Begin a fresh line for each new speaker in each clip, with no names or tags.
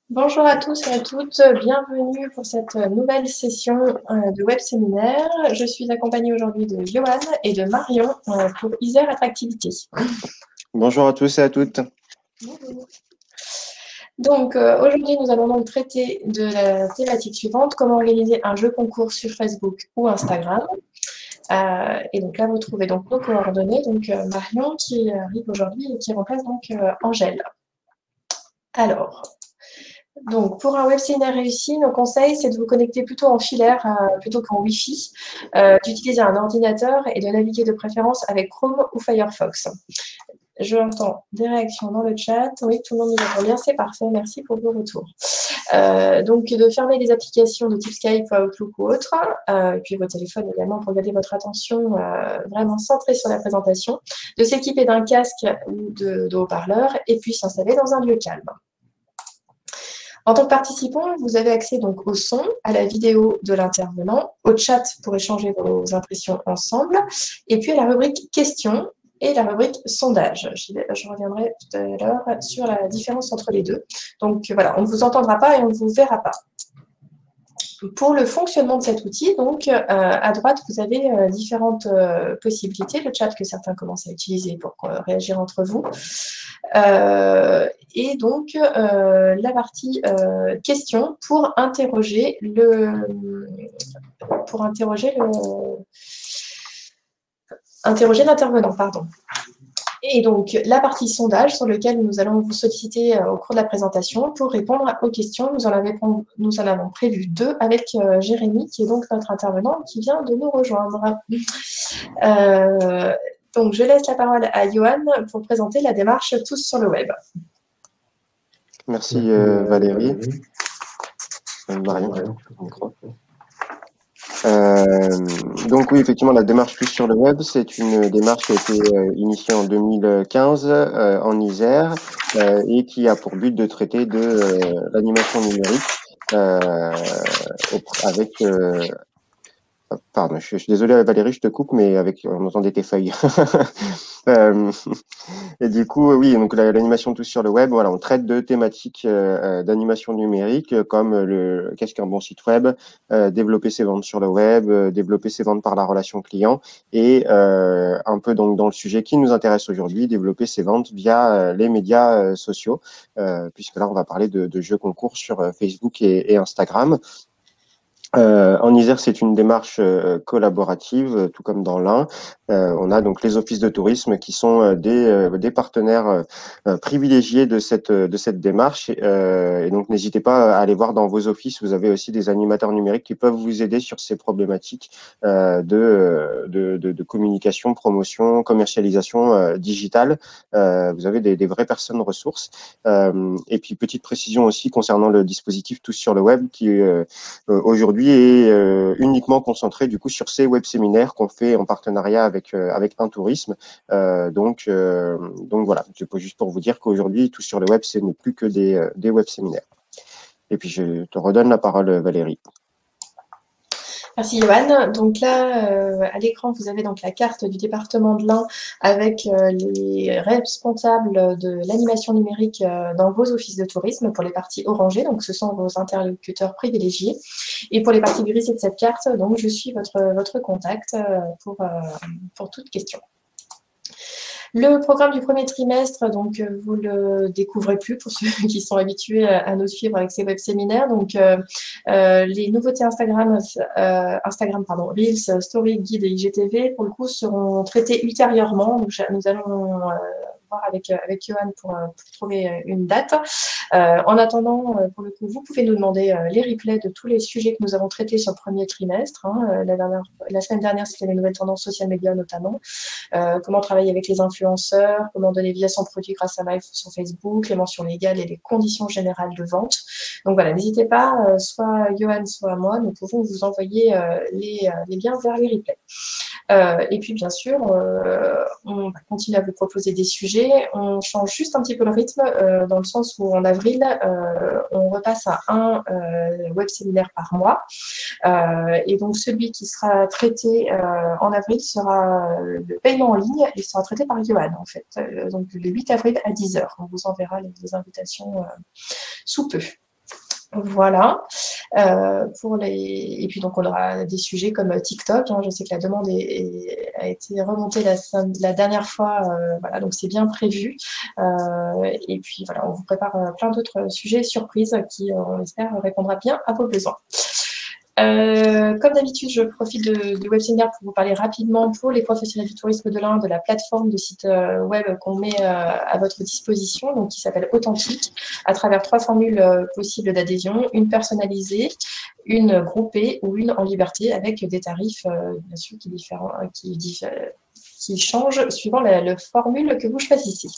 Bonjour à tous et à toutes, bienvenue pour cette nouvelle session de web séminaire. Je suis accompagnée aujourd'hui de Johan et de Marion pour Isère Attractivité.
Bonjour à tous et à toutes.
Bonjour. Donc aujourd'hui, nous allons donc traiter de la thématique suivante, comment organiser un jeu concours sur Facebook ou Instagram. Et donc là, vous trouvez donc nos coordonnées, donc Marion qui arrive aujourd'hui et qui remplace donc Angèle. Alors, donc, pour un web séminaire réussi, nos conseils, c'est de vous connecter plutôt en filaire plutôt qu'en Wi-Fi, d'utiliser un ordinateur et de naviguer de préférence avec Chrome ou Firefox. J'entends des réactions dans le chat. Oui, tout le monde nous entend bien, c'est parfait. Merci pour vos retours. Donc, de fermer les applications de type Skype, Outlook ou autre, et puis vos téléphones également pour garder votre attention vraiment centrée sur la présentation, de s'équiper d'un casque ou de haut-parleurs et puis s'installer dans un lieu calme. En tant que participant, vous avez accès donc au son, à la vidéo de l'intervenant, au chat pour échanger vos impressions ensemble, et puis à la rubrique questions et la rubrique sondage. Je reviendrai tout à l'heure sur la différence entre les deux. Donc voilà, on ne vous entendra pas et on ne vous verra pas. Pour le fonctionnement de cet outil, donc à droite, vous avez différentes possibilités, le chat que certains commencent à utiliser pour réagir entre vous. Et donc, la partie questions pour interroger l'intervenant, pardon. Et donc, la partie sondage sur laquelle nous allons vous solliciter au cours de la présentation pour répondre aux questions. Nous en avons prévu deux avec Jérémy, qui est donc notre intervenant, qui vient de nous rejoindre. Donc, je laisse la parole à Johan pour présenter la démarche Tous sur le web.
Merci Valérie. Marion, donc oui, effectivement, la démarche Tous sur le web, c'est une démarche qui a été initiée en 2015 en Isère et qui a pour but de traiter de l'animation numérique avec pardon, je suis désolé Valérie, je te coupe, mais on entendait tes feuilles. Et du coup, oui, donc l'animation Tous sur le web, voilà, on traite de thématiques d'animation numérique comme qu'est-ce qu'un bon site web, développer ses ventes sur le web, développer ses ventes par la relation client et un peu donc dans le sujet qui nous intéresse aujourd'hui, développer ses ventes via les médias sociaux, puisque là on va parler de jeux concours sur Facebook et Instagram. En Isère, c'est une démarche collaborative, tout comme dans l'Ain. On a donc les offices de tourisme qui sont des partenaires privilégiés de cette démarche. Et donc, n'hésitez pas à aller voir dans vos offices. Vous avez aussi des animateurs numériques qui peuvent vous aider sur ces problématiques de communication, promotion, commercialisation digitale. Vous avez des vraies personnes ressources. Et puis, petite précision aussi concernant le dispositif Tous sur le web qui aujourd'hui est uniquement concentré du coup sur ces web séminaires qu'on fait en partenariat avec Un Tourisme. Donc voilà, c'est juste pour vous dire qu'aujourd'hui Tous sur le web, ce n'est plus que des web séminaires. Et puis je te redonne la parole, Valérie.
Merci Johan. Donc là, à l'écran, vous avez donc la carte du département de l'Ain avec les responsables de l'animation numérique dans vos offices de tourisme pour les parties orangées. Donc, ce sont vos interlocuteurs privilégiés. Et pour les parties grisées de cette carte, donc, je suis votre contact pour toute question. Le programme du premier trimestre, donc vous le découvrez plus pour ceux qui sont habitués à nous suivre avec ces web séminaires. Donc les nouveautés Instagram, Reels, Story, Guide et IGTV, pour le coup, seront traitées ultérieurement. Donc, nous allons voir avec Johan pour trouver une date. En attendant, pour le coup, vous pouvez nous demander les replays de tous les sujets que nous avons traités sur le premier trimestre. La semaine dernière, c'était les nouvelles tendances social médias notamment. Comment travailler avec les influenceurs, comment donner vie à son produit grâce à Live sur Facebook, les mentions légales et les conditions générales de vente. Donc voilà, n'hésitez pas, soit Johan, soit moi, nous pouvons vous envoyer les liens vers les replays. Et puis bien sûr, on va continuer à vous proposer des sujets. On change juste un petit peu le rythme dans le sens où en avril, on repasse à un web séminaire par mois. Et donc celui qui sera traité en avril sera le paiement en ligne et sera traité par Johan en fait. Donc le 8 avril à 10h. On vous enverra les invitations sous peu. Voilà. Et puis donc on aura des sujets comme TikTok, hein. Je sais que la demande a été remontée la dernière fois, voilà, donc c'est bien prévu. Et puis voilà, on vous prépare plein d'autres sujets surprises qui, on espère, répondra bien à vos besoins. Comme d'habitude, je profite du web séminaire pour vous parler rapidement pour les professionnels du tourisme de l'Inde de la plateforme de site web qu'on met à votre disposition, donc qui s'appelle Authentique, à travers 3 formules possibles d'adhésion, une personnalisée, une groupée ou une en liberté, avec des tarifs bien sûr qui changent suivant la formule que vous choisissez.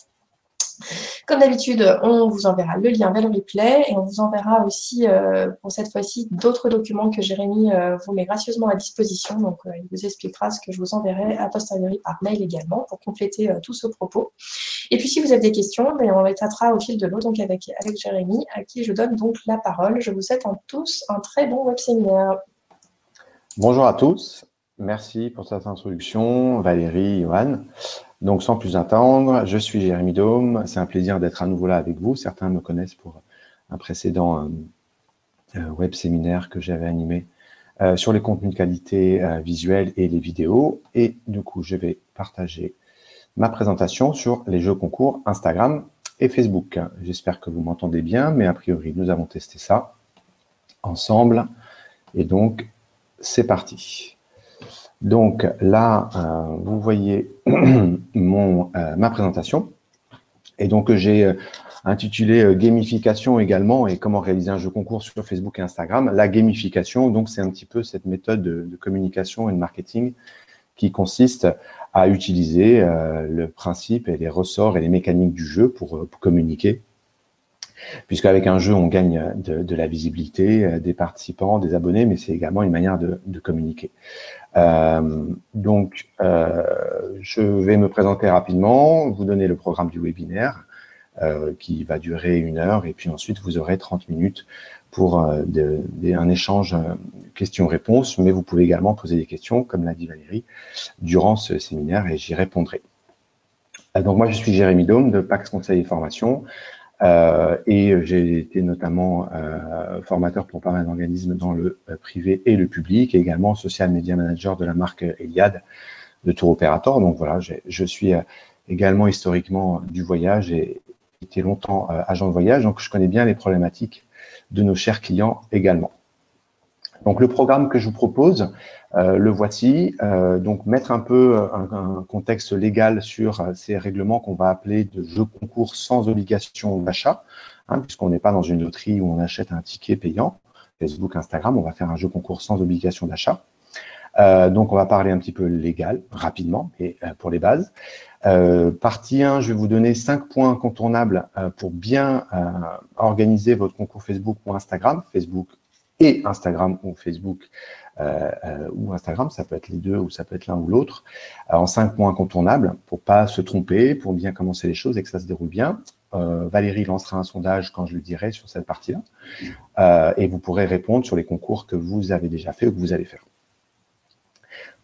Comme d'habitude, on vous enverra le lien vers le replay et on vous enverra aussi, pour cette fois-ci, d'autres documents que Jérémy vous met gracieusement à disposition. Donc, il vous expliquera ce que je vous enverrai a posteriori par mail également pour compléter tout ce propos. Et puis, si vous avez des questions, on les traitera au fil de l'eau, donc avec Jérémy, à qui je donne donc la parole. Je vous souhaite à tous un très bon web séminaire.
Bonjour à tous. Merci pour cette introduction, Valérie, Johan. Donc, sans plus attendre, je suis Jérémy Daume. C'est un plaisir d'être à nouveau là avec vous. Certains me connaissent pour un précédent web séminaire que j'avais animé sur les contenus de qualité visuelle et les vidéos. Et du coup, je vais partager ma présentation sur les jeux concours Instagram et Facebook. J'espère que vous m'entendez bien, mais a priori, nous avons testé ça ensemble. Et donc, c'est parti. Donc là, vous voyez ma présentation. Et donc, j'ai intitulé gamification également et comment réaliser un jeu concours sur Facebook et Instagram. La gamification, donc, c'est un petit peu cette méthode de communication et de marketing qui consiste à utiliser le principe et les ressorts et les mécaniques du jeu pour communiquer. Puisqu'avec un jeu, on gagne de la visibilité des participants, des abonnés, mais c'est également une manière de communiquer. Donc, je vais me présenter rapidement, vous donner le programme du webinaire qui va durer 1 heure, et puis ensuite, vous aurez 30 minutes pour un échange questions-réponses, mais vous pouvez également poser des questions, comme l'a dit Valérie, durant ce séminaire, et j'y répondrai. Donc, moi, je suis Jérémy Daume de Pax Conseil et Formation. Et j'ai été notamment formateur pour pas mal d'organismes dans le privé et le public, et également social media manager de la marque Eliade de Tour Opérateur. Donc voilà, je suis également historiquement du voyage et été longtemps agent de voyage, donc je connais bien les problématiques de nos chers clients également. Donc le programme que je vous propose, le voici. Donc mettre un peu un contexte légal sur ces règlements qu'on va appeler de jeux concours sans obligation d'achat, hein, puisqu'on n'est pas dans une loterie où on achète un ticket payant. Facebook, Instagram, on va faire un jeu concours sans obligation d'achat. Donc on va parler un petit peu légal, rapidement, et pour les bases. Partie 1, je vais vous donner 5 points incontournables pour bien organiser votre concours Facebook ou Instagram. Facebook et Instagram ou Facebook ou Instagram, ça peut être les deux ou ça peut être l'un ou l'autre, en 5 points incontournables pour pas se tromper, pour bien commencer les choses et que ça se déroule bien. Valérie lancera un sondage quand je le dirai sur cette partie-là et vous pourrez répondre sur les concours que vous avez déjà fait ou que vous allez faire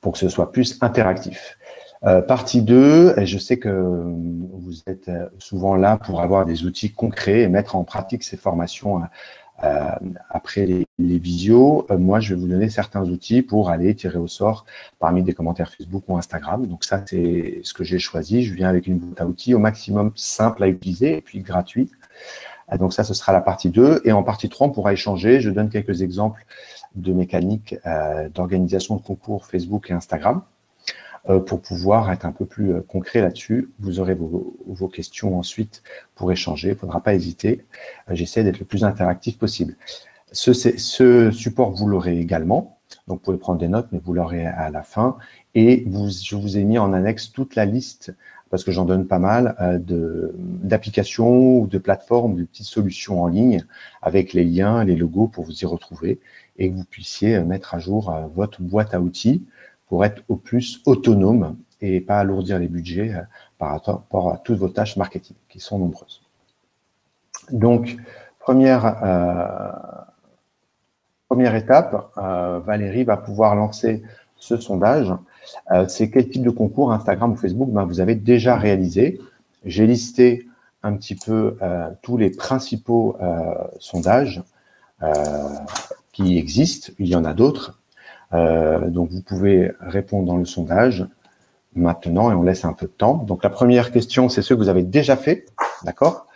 pour que ce soit plus interactif. Partie 2, et je sais que vous êtes souvent là pour avoir des outils concrets et mettre en pratique ces formations après les visios. Moi, je vais vous donner certains outils pour aller tirer au sort parmi des commentaires Facebook ou Instagram. Donc ça, c'est ce que j'ai choisi. Je viens avec une boîte à outils au maximum simple à utiliser et puis gratuit. Donc ça, ce sera la partie 2. Et en partie 3, on pourra échanger. Je donne quelques exemples de mécaniques d'organisation de concours Facebook et Instagram pour pouvoir être un peu plus concret là-dessus. Vous aurez vos questions ensuite pour échanger. Il ne faudra pas hésiter. J'essaie d'être le plus interactif possible. Ce support, vous l'aurez également. Donc, vous pouvez prendre des notes, mais vous l'aurez à la fin. Et je vous ai mis en annexe toute la liste, parce que j'en donne pas mal, d'applications ou de plateformes, de petites solutions en ligne avec les liens, les logos pour vous y retrouver et que vous puissiez mettre à jour votre boîte à outils pour être au plus autonome et pas alourdir les budgets par rapport à toutes vos tâches marketing, qui sont nombreuses. Donc, première étape, Valérie va pouvoir lancer ce sondage. C'est quel type de concours Instagram ou Facebook vous avez déjà réalisé. J'ai listé un petit peu tous les principaux sondages qui existent. Il y en a d'autres. Donc, vous pouvez répondre dans le sondage maintenant et on laisse un peu de temps. Donc, la première question, c'est ceux que vous avez déjà fait, d'accord,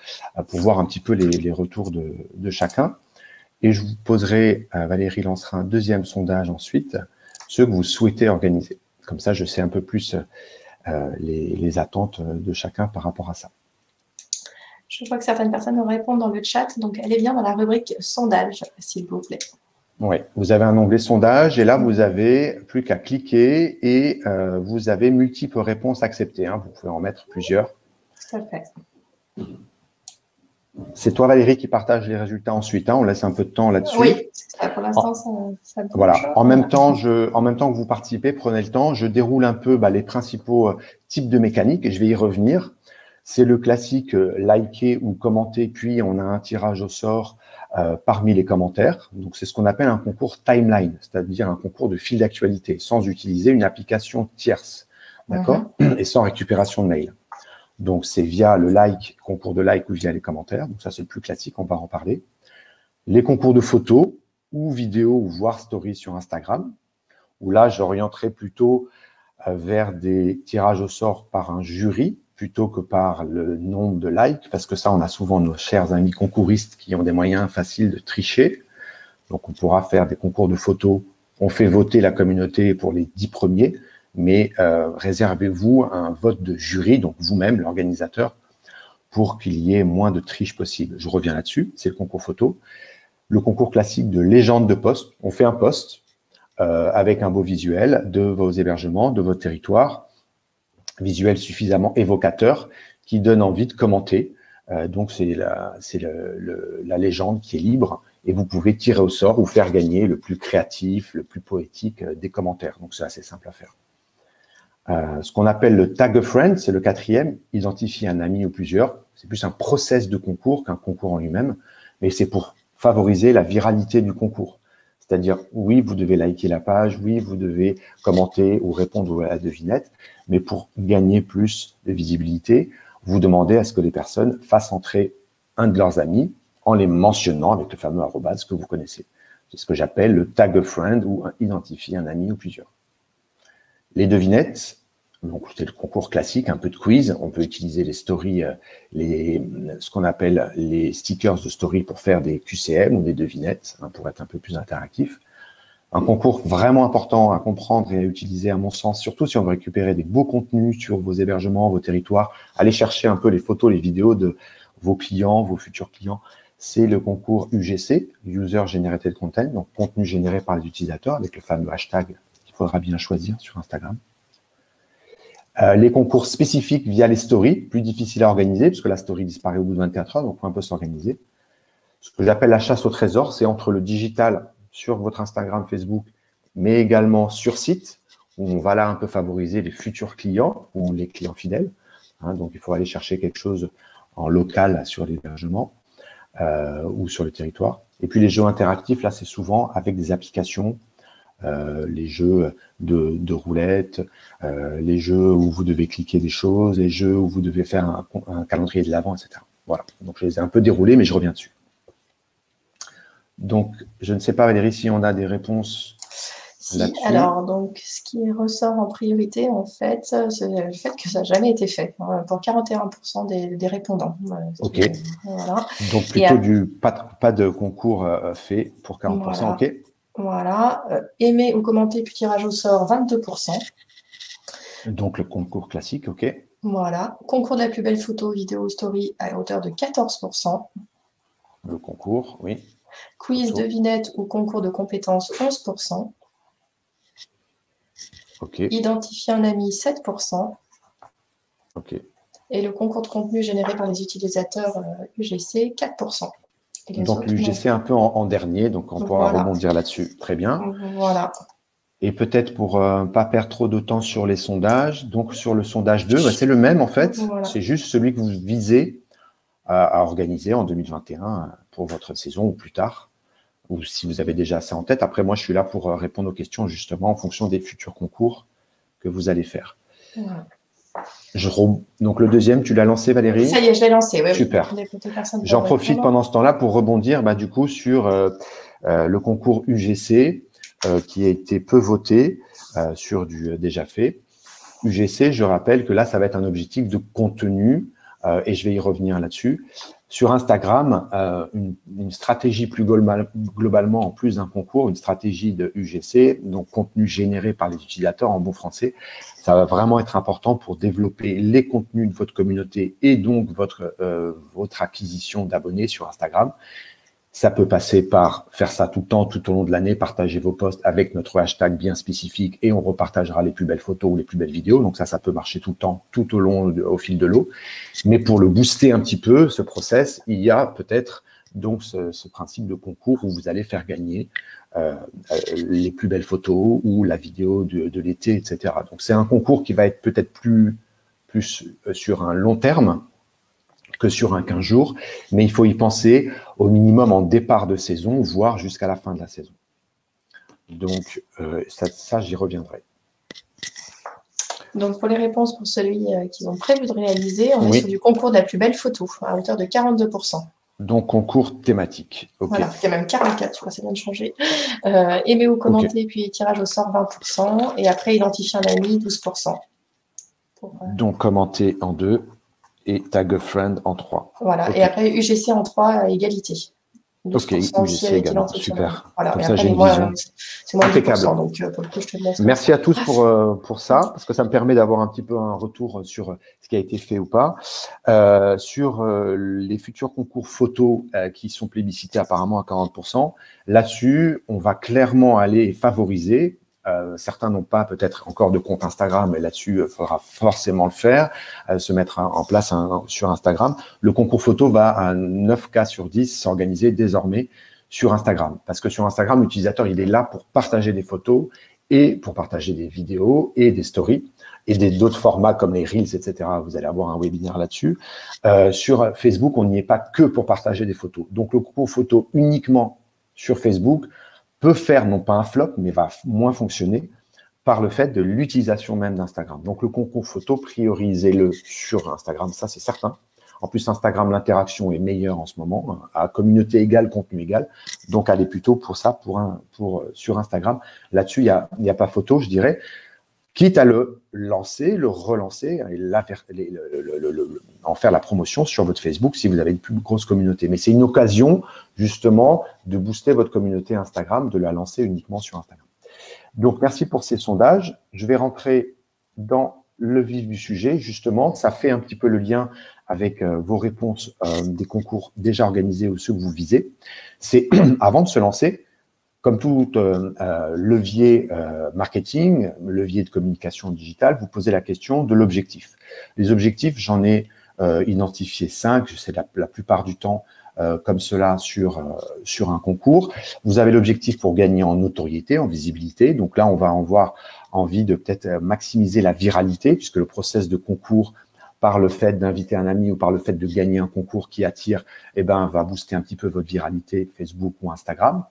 pour voir un petit peu les retours de chacun. Et je vous poserai, Valérie lancera un deuxième sondage ensuite, ceux que vous souhaitez organiser. Comme ça, je sais un peu plus les attentes de chacun par rapport à ça.
Je vois que certaines personnes nous répondent dans le chat, donc allez bien dans la rubrique sondage, s'il vous plaît.
Oui, vous avez un onglet sondage et là, vous avez plus qu'à cliquer et vous avez multiples réponses acceptées. Hein. Vous pouvez en mettre plusieurs.
Tout à fait.
C'est toi, Valérie, qui partage les résultats ensuite. Hein. On laisse un peu de temps là-dessus.
Oui, ça, pour l'instant, ça bouge.
Voilà. En même temps que vous participez, prenez le temps. Je déroule un peu les principaux types de mécaniques et je vais y revenir. C'est le classique liker ou commenter, puis on a un tirage au sort parmi les commentaires. Donc, c'est ce qu'on appelle un concours timeline, c'est-à-dire un concours de fil d'actualité, sans utiliser une application tierce, d'accord, et sans récupération de mail. Donc, c'est via le concours de like ou via les commentaires. Donc, ça, c'est le plus classique, on va en parler. Les concours de photos ou vidéos ou voire stories sur Instagram, où là, j'orienterai plutôt vers des tirages au sort par un jury plutôt que par le nombre de likes, parce que ça, on a souvent nos chers amis concouristes qui ont des moyens faciles de tricher. Donc, on pourra faire des concours de photos. On fait voter la communauté pour les 10 premiers. Mais réservez-vous un vote de jury, donc vous-même, l'organisateur, pour qu'il y ait moins de triche possible. Je reviens là-dessus, c'est le concours photo. Le concours classique de légende de poste, on fait un post avec un beau visuel de vos hébergements, de votre territoire, visuel suffisamment évocateur qui donne envie de commenter. Donc, c'est la légende qui est libre et vous pouvez tirer au sort ou faire gagner le plus créatif, le plus poétique des commentaires. Donc, c'est assez simple à faire. Ce qu'on appelle le tag a friend, c'est le 4e, identifier un ami ou plusieurs. C'est plus un process de concours qu'un concours en lui-même, mais c'est pour favoriser la viralité du concours. C'est-à-dire, oui, vous devez liker la page, oui, vous devez commenter ou répondre à la devinette, mais pour gagner plus de visibilité, vous demandez à ce que les personnes fassent entrer un de leurs amis en les mentionnant avec le fameux arrobase que vous connaissez. C'est ce que j'appelle le tag a friend ou identifier un ami ou plusieurs. Les devinettes, donc c'est le concours classique, un peu de quiz. On peut utiliser les stories, ce qu'on appelle les stickers de story pour faire des QCM ou des devinettes, pour être un peu plus interactif. Un concours vraiment important à comprendre et à utiliser, à mon sens, surtout si on veut récupérer des beaux contenus sur vos hébergements, vos territoires. Allez chercher un peu les photos, les vidéos de vos clients, vos futurs clients. C'est le concours UGC, User Generated Content, donc contenu généré par les utilisateurs, avec le fameux hashtag qu'il faudra bien choisir sur Instagram. Les concours spécifiques via les stories, plus difficiles à organiser, parce que la story disparaît au bout de 24 heures, donc on peut s'organiser. Ce que j'appelle la chasse au trésor, c'est entre le digital sur votre Instagram, Facebook, mais également sur site, où on va là un peu favoriser les futurs clients ou les clients fidèles. Donc, il faut aller chercher quelque chose en local sur l'hébergement ou sur le territoire. Et puis, les jeux interactifs, là, c'est souvent avec des applications, les jeux de roulette, les jeux où vous devez cliquer des choses, les jeux où vous devez faire un calendrier de l'Avent, etc. Voilà, donc je les ai un peu déroulés, mais je reviens dessus. Donc, je ne sais pas, Valérie, si on a des réponses là-dessus.
Alors, donc, ce qui ressort en priorité, en fait, c'est le fait que ça n'a jamais été fait, pour 41% des répondants.
Ok.
Voilà.
Donc, plutôt pas de concours fait pour 40%,
voilà.
ok.
Voilà. Aimer ou commenter puis tirage au sort, 22%.
Donc, le concours classique, ok.
Voilà. Concours de la plus belle photo, vidéo, story à hauteur de 14%.
Le concours, oui.
Quiz, devinette ou concours de compétences, 11%.
Ok.
Identifier un ami, 7%.
Ok.
Et le concours de contenu généré par les utilisateurs UGC, 4%.
Donc, l'UGC un peu en dernier, donc on pourra rebondir là-dessus. Très bien.
Voilà.
Et peut-être pour pas perdre trop de temps sur les sondages, donc sur le sondage 2, c'est le même en fait. Voilà. C'est juste celui que vous visez à organiser en 2021 pour votre saison ou plus tard, ou si vous avez déjà ça en tête. Après, moi, je suis là pour répondre aux questions justement en fonction des futurs concours que vous allez faire.
Voilà.
Donc, le deuxième, tu l'as lancé, Valérie?
Ça y est, je l'ai lancé. Oui,
super. J'en profite pendant ce temps-là pour rebondir du coup sur le concours UGC qui a été peu voté sur du déjà fait. UGC, je rappelle que là, ça va être un objectif de contenu et je vais y revenir là-dessus. Sur Instagram, une stratégie plus globalement, en plus d'un concours, une stratégie de UGC, donc contenu généré par les utilisateurs en bon français, ça va vraiment être important pour développer les contenus de votre communauté et donc votre acquisition d'abonnés sur Instagram. Ça peut passer par faire ça tout le temps, tout au long de l'année, partager vos posts avec notre hashtag bien spécifique et on repartagera les plus belles photos ou les plus belles vidéos. Donc ça peut marcher tout le temps, tout au long, au fil de l'eau. Mais pour le booster un petit peu, ce process, il y a peut-être donc ce principe de concours où vous allez faire gagner les plus belles photos ou la vidéo de l'été, etc. Donc c'est un concours qui va être peut-être plus sur un long terme que sur un 15 jours, mais il faut y penser au minimum en départ de saison, voire jusqu'à la fin de la saison. Donc, ça j'y reviendrai.
Donc, pour les réponses pour celui qu'ils ont prévu de réaliser, on est sur du concours de la plus belle photo, à hauteur de 42%.
Donc, concours thématique. Okay.
Voilà, il y a même 44, je crois, ça vient de changer. Aimer ou commenter, puis tirage au sort 20%, et après, identifier un ami, 12%.
Donc, commenter en 2. Et tag a friend en 3.
Voilà, et après UGC en 3 à égalité.
Ok, UGC également, super.
Voilà.
Comme ça, j'ai une vision.
C'est moins de 10%,
impeccable.
Donc pour le coup, je te laisse.
Merci à tous pour ça, parce que ça me permet d'avoir un petit peu un retour sur ce qui a été fait ou pas. Sur les futurs concours photos qui sont plébiscités apparemment à 40%, là-dessus, on va clairement aller favoriser. Certains n'ont pas peut-être encore de compte Instagram, mais là-dessus, il faudra forcément le faire, se mettre en place sur Instagram. Le concours photo va à 9 cas sur 10 s'organiser désormais sur Instagram. Parce que sur Instagram, l'utilisateur, il est là pour partager des photos et pour partager des vidéos et des stories et d'autres formats comme les Reels, etc. Vous allez avoir un webinaire là-dessus. Sur Facebook, on n'y est pas que pour partager des photos. Donc, le concours photo uniquement sur Facebook peut faire, non pas un flop, mais va moins fonctionner par le fait de l'utilisation même d'Instagram. Donc, le concours photo, priorisez-le sur Instagram, ça c'est certain. En plus, Instagram, l'interaction est meilleure en ce moment, à communauté égale, contenu égal. Donc, allez plutôt pour ça, sur Instagram. Là-dessus, il n'y a pas photo, je dirais. Quitte à le lancer, le relancer et en faire la promotion sur votre Facebook si vous avez une plus grosse communauté. Mais c'est une occasion, justement, de booster votre communauté Instagram, de la lancer uniquement sur Instagram. Donc, merci pour ces sondages. Je vais rentrer dans le vif du sujet. Justement, ça fait un petit peu le lien avec vos réponses des concours déjà organisés ou ceux que vous visez. C'est avant de se lancer, comme tout levier marketing, levier de communication digitale, vous posez la question de l'objectif. Les objectifs, j'en ai identifié 5, c'est la plupart du temps comme cela sur un concours. Vous avez l'objectif pour gagner en notoriété, en visibilité. Donc là, on va avoir envie de peut-être maximiser la viralité, puisque le process de concours, par le fait d'inviter un ami ou par le fait de gagner un concours qui attire, va booster un petit peu votre viralité Facebook ou Instagram.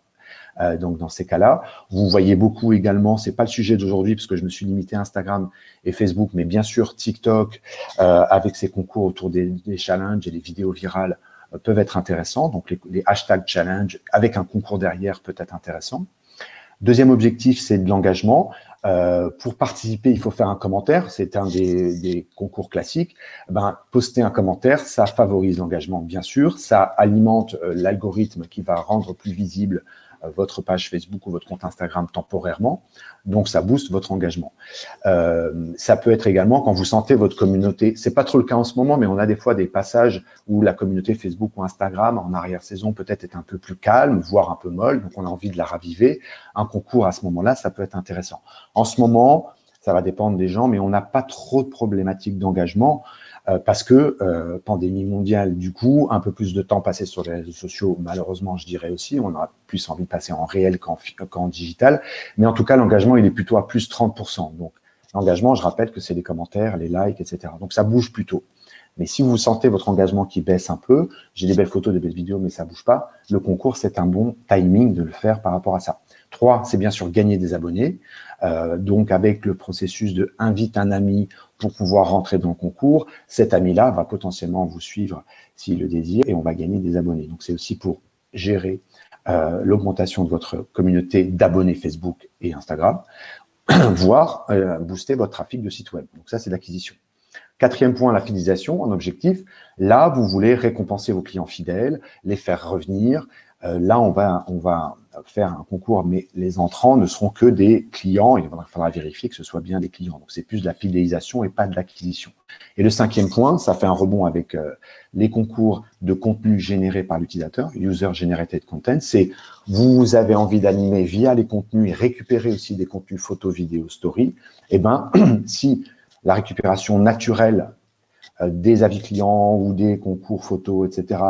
Donc, dans ces cas-là, vous voyez beaucoup également, c'est pas le sujet d'aujourd'hui parce que je me suis limité à Instagram et Facebook, mais bien sûr TikTok avec ses concours autour des challenges et les vidéos virales peuvent être intéressants. Donc, les hashtags challenge avec un concours derrière peut être intéressant. Deuxième objectif, c'est de l'engagement. Pour participer, il faut faire un commentaire. C'est un des concours classiques. Poster un commentaire, ça favorise l'engagement, bien sûr. Ça alimente l'algorithme qui va rendre plus visible votre page Facebook ou votre compte Instagram temporairement. Donc, ça booste votre engagement. Ça peut être également quand vous sentez votre communauté. C'est pas trop le cas en ce moment, mais on a des fois des passages où la communauté Facebook ou Instagram en arrière-saison peut-être est un peu plus calme, voire un peu molle. Donc, on a envie de la raviver. Un concours à ce moment-là, ça peut être intéressant. En ce moment, ça va dépendre des gens, mais on n'a pas trop de problématiques d'engagement. Parce que pandémie mondiale, du coup, un peu plus de temps passé sur les réseaux sociaux, malheureusement, je dirais aussi, on aura plus envie de passer en réel qu'en digital. Mais en tout cas, l'engagement, il est plutôt à plus 30%. Donc, l'engagement, je rappelle que c'est les commentaires, les likes, etc. Donc, ça bouge plutôt. Mais si vous sentez votre engagement qui baisse un peu, j'ai des belles photos, des belles vidéos, mais ça bouge pas, le concours, c'est un bon timing de le faire par rapport à ça. 3, c'est bien sûr gagner des abonnés. Donc, avec le processus de invite un ami pour pouvoir rentrer dans le concours, cet ami-là va potentiellement vous suivre s'il le désire et on va gagner des abonnés. Donc, c'est aussi pour gérer l'augmentation de votre communauté d'abonnés Facebook et Instagram, voire booster votre trafic de site web. Donc, ça, c'est l'acquisition. 4e point, la fidélisation en objectif. Là, vous voulez récompenser vos clients fidèles, les faire revenir. Là, on va faire un concours, mais les entrants ne seront que des clients. Il faudra vérifier que ce soit bien des clients. Donc, c'est plus de la fidélisation et pas de l'acquisition. Et le 5e point, ça fait un rebond avec les concours de contenu généré par l'utilisateur, User Generated Content. C'est vous avez envie d'animer via les contenus et récupérer aussi des contenus photos, vidéos, story. Eh ben, si la récupération naturelle des avis clients ou des concours photos, etc.,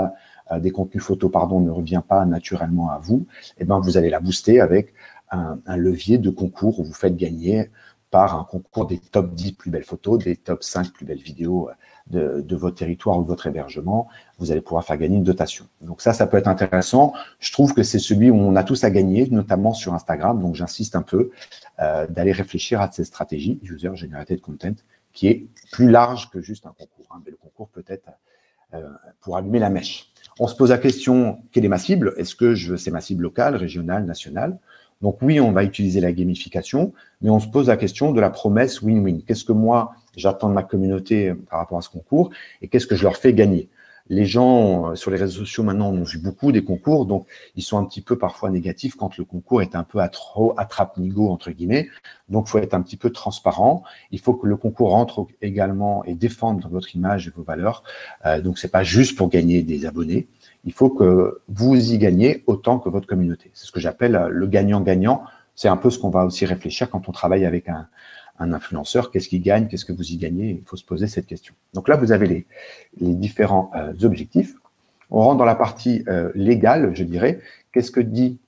des contenus photos, pardon, ne revient pas naturellement à vous, eh ben, vous allez la booster avec un levier de concours où vous faites gagner par un concours des top 10 plus belles photos, des top 5 plus belles vidéos de votre territoire ou de votre hébergement. Vous allez pouvoir faire gagner une dotation. Donc ça peut être intéressant. Je trouve que c'est celui où on a tous à gagner, notamment sur Instagram. Donc j'insiste un peu d'aller réfléchir à cette stratégie User Generated Content qui est plus large que juste un concours. Hein, mais le concours peut être pour allumer la mèche. On se pose la question, quelle est ma cible? Est-ce que c'est ma cible locale, régionale, nationale? Donc oui, on va utiliser la gamification, mais on se pose la question de la promesse win-win. Qu'est-ce que moi, j'attends de ma communauté par rapport à ce concours et qu'est-ce que je leur fais gagner? Les gens sur les réseaux sociaux maintenant en ont vu beaucoup des concours, donc ils sont un petit peu parfois négatifs quand le concours est un peu à trop attrape-nigo entre guillemets. Donc il faut être un petit peu transparent. Il faut que le concours rentre également et défende votre image et vos valeurs. Donc c'est pas juste pour gagner des abonnés. Il faut que vous y gagnez autant que votre communauté. C'est ce que j'appelle le gagnant-gagnant. C'est un peu ce qu'on va aussi réfléchir quand on travaille avec un influenceur. Qu'est-ce qu'il gagne? Qu'est-ce que vous y gagnez? Il faut se poser cette question. Donc là, vous avez les différents objectifs. On rentre dans la partie légale, je dirais. Qu'est-ce que dit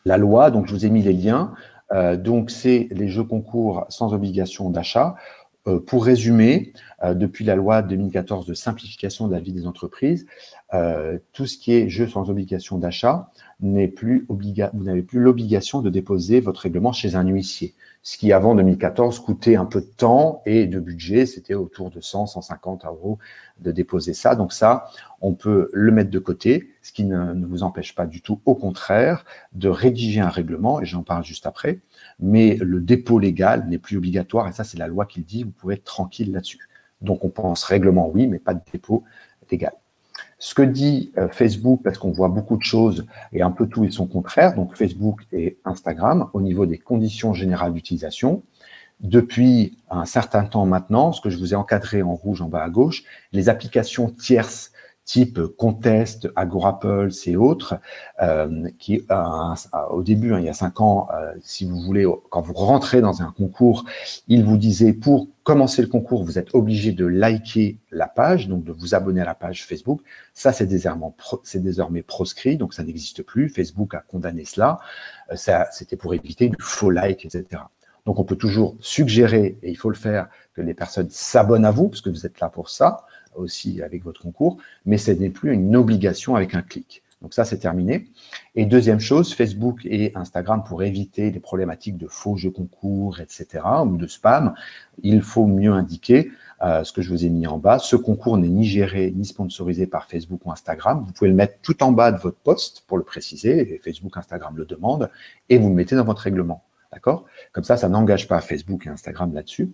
la loi? Donc, je vous ai mis les liens. Donc, c'est les jeux concours sans obligation d'achat. Pour résumer, depuis la loi 2014 de simplification de la vie des entreprises, tout ce qui est jeu sans obligation d'achat vous n'avez plus l'obligation de déposer votre règlement chez un huissier. Ce qui, avant 2014, coûtait un peu de temps et de budget, c'était autour de 100, 150 € de déposer ça. Donc ça, on peut le mettre de côté, ce qui ne vous empêche pas du tout, au contraire, de rédiger un règlement, et j'en parle juste après, mais le dépôt légal n'est plus obligatoire, et ça, c'est la loi qui le dit, vous pouvez être tranquille là-dessus. Donc, on pense règlement, oui, mais pas de dépôt légal. Ce que dit Facebook, parce qu'on voit beaucoup de choses et un peu tout et son contraire, donc Facebook et Instagram, au niveau des conditions générales d'utilisation, depuis un certain temps maintenant, ce que je vous ai encadré en rouge en bas à gauche, les applications tierces type Contest, Agorapulse et autres, qui au début, il y a 5 ans, si vous voulez, quand vous rentrez dans un concours, il vous disait pour commencer le concours, vous êtes obligé de liker la page, donc de vous abonner à la page Facebook. Ça, c'est désormais proscrit, donc ça n'existe plus. Facebook a condamné cela. C'était pour éviter du faux like, etc. Donc, on peut toujours suggérer, et il faut le faire, que les personnes s'abonnent à vous, parce que vous êtes là pour ça, aussi avec votre concours, mais ce n'est plus une obligation avec un clic. Donc ça, c'est terminé. Et deuxième chose, Facebook et Instagram, pour éviter les problématiques de faux jeux concours, etc., ou de spam, il faut mieux indiquer ce que je vous ai mis en bas. Ce concours n'est ni géré ni sponsorisé par Facebook ou Instagram. Vous pouvez le mettre tout en bas de votre post pour le préciser, et Facebook, Instagram le demandent, et vous le mettez dans votre règlement. D'accord? Comme ça n'engage pas Facebook et Instagram là-dessus.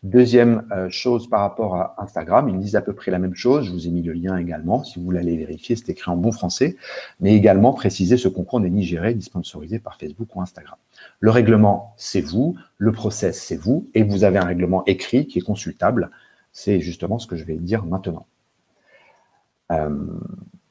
Deuxième chose par rapport à Instagram, ils disent à peu près la même chose. Je vous ai mis le lien également, si vous voulez aller vérifier, c'est écrit en bon français, mais également préciser ce concours n'est ni géré ni sponsorisé par Facebook ou Instagram. Le règlement, c'est vous, le process, c'est vous, et vous avez un règlement écrit qui est consultable. C'est justement ce que je vais dire maintenant.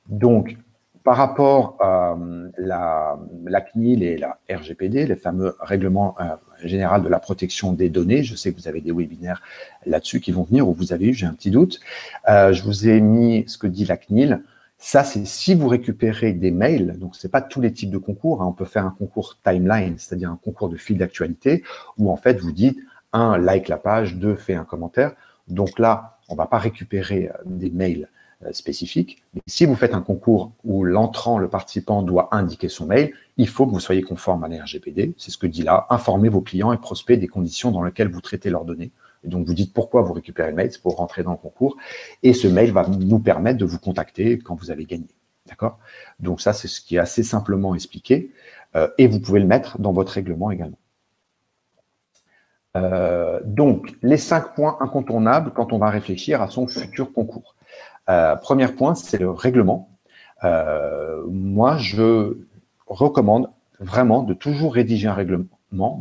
Donc, par rapport à la CNIL et la RGPD, les fameux règlements généraux de la protection des données, je sais que vous avez des webinaires là-dessus qui vont venir, ou vous avez eu, j'ai un petit doute. Je vous ai mis ce que dit la CNIL. Ça, c'est si vous récupérez des mails, donc ce n'est pas tous les types de concours, hein, on peut faire un concours timeline, c'est-à-dire un concours de fil d'actualité, où en fait vous dites 1, like la page, 2, fais un commentaire. Donc là, on ne va pas récupérer des mails spécifique. Mais si vous faites un concours où l'entrant, le participant, doit indiquer son mail, il faut que vous soyez conforme à l'RGPD. C'est ce que dit là. Informez vos clients et prospects des conditions dans lesquelles vous traitez leurs données. Et donc, vous dites pourquoi vous récupérez le mail, c'est pour rentrer dans le concours. Et ce mail va nous permettre de vous contacter quand vous avez gagné. D'accord? Donc, ça, c'est ce qui est assez simplement expliqué. Et vous pouvez le mettre dans votre règlement également. Donc, les 5 points incontournables quand on va réfléchir à son futur concours. Premier point, c'est le règlement. Moi, je recommande vraiment de toujours rédiger un règlement,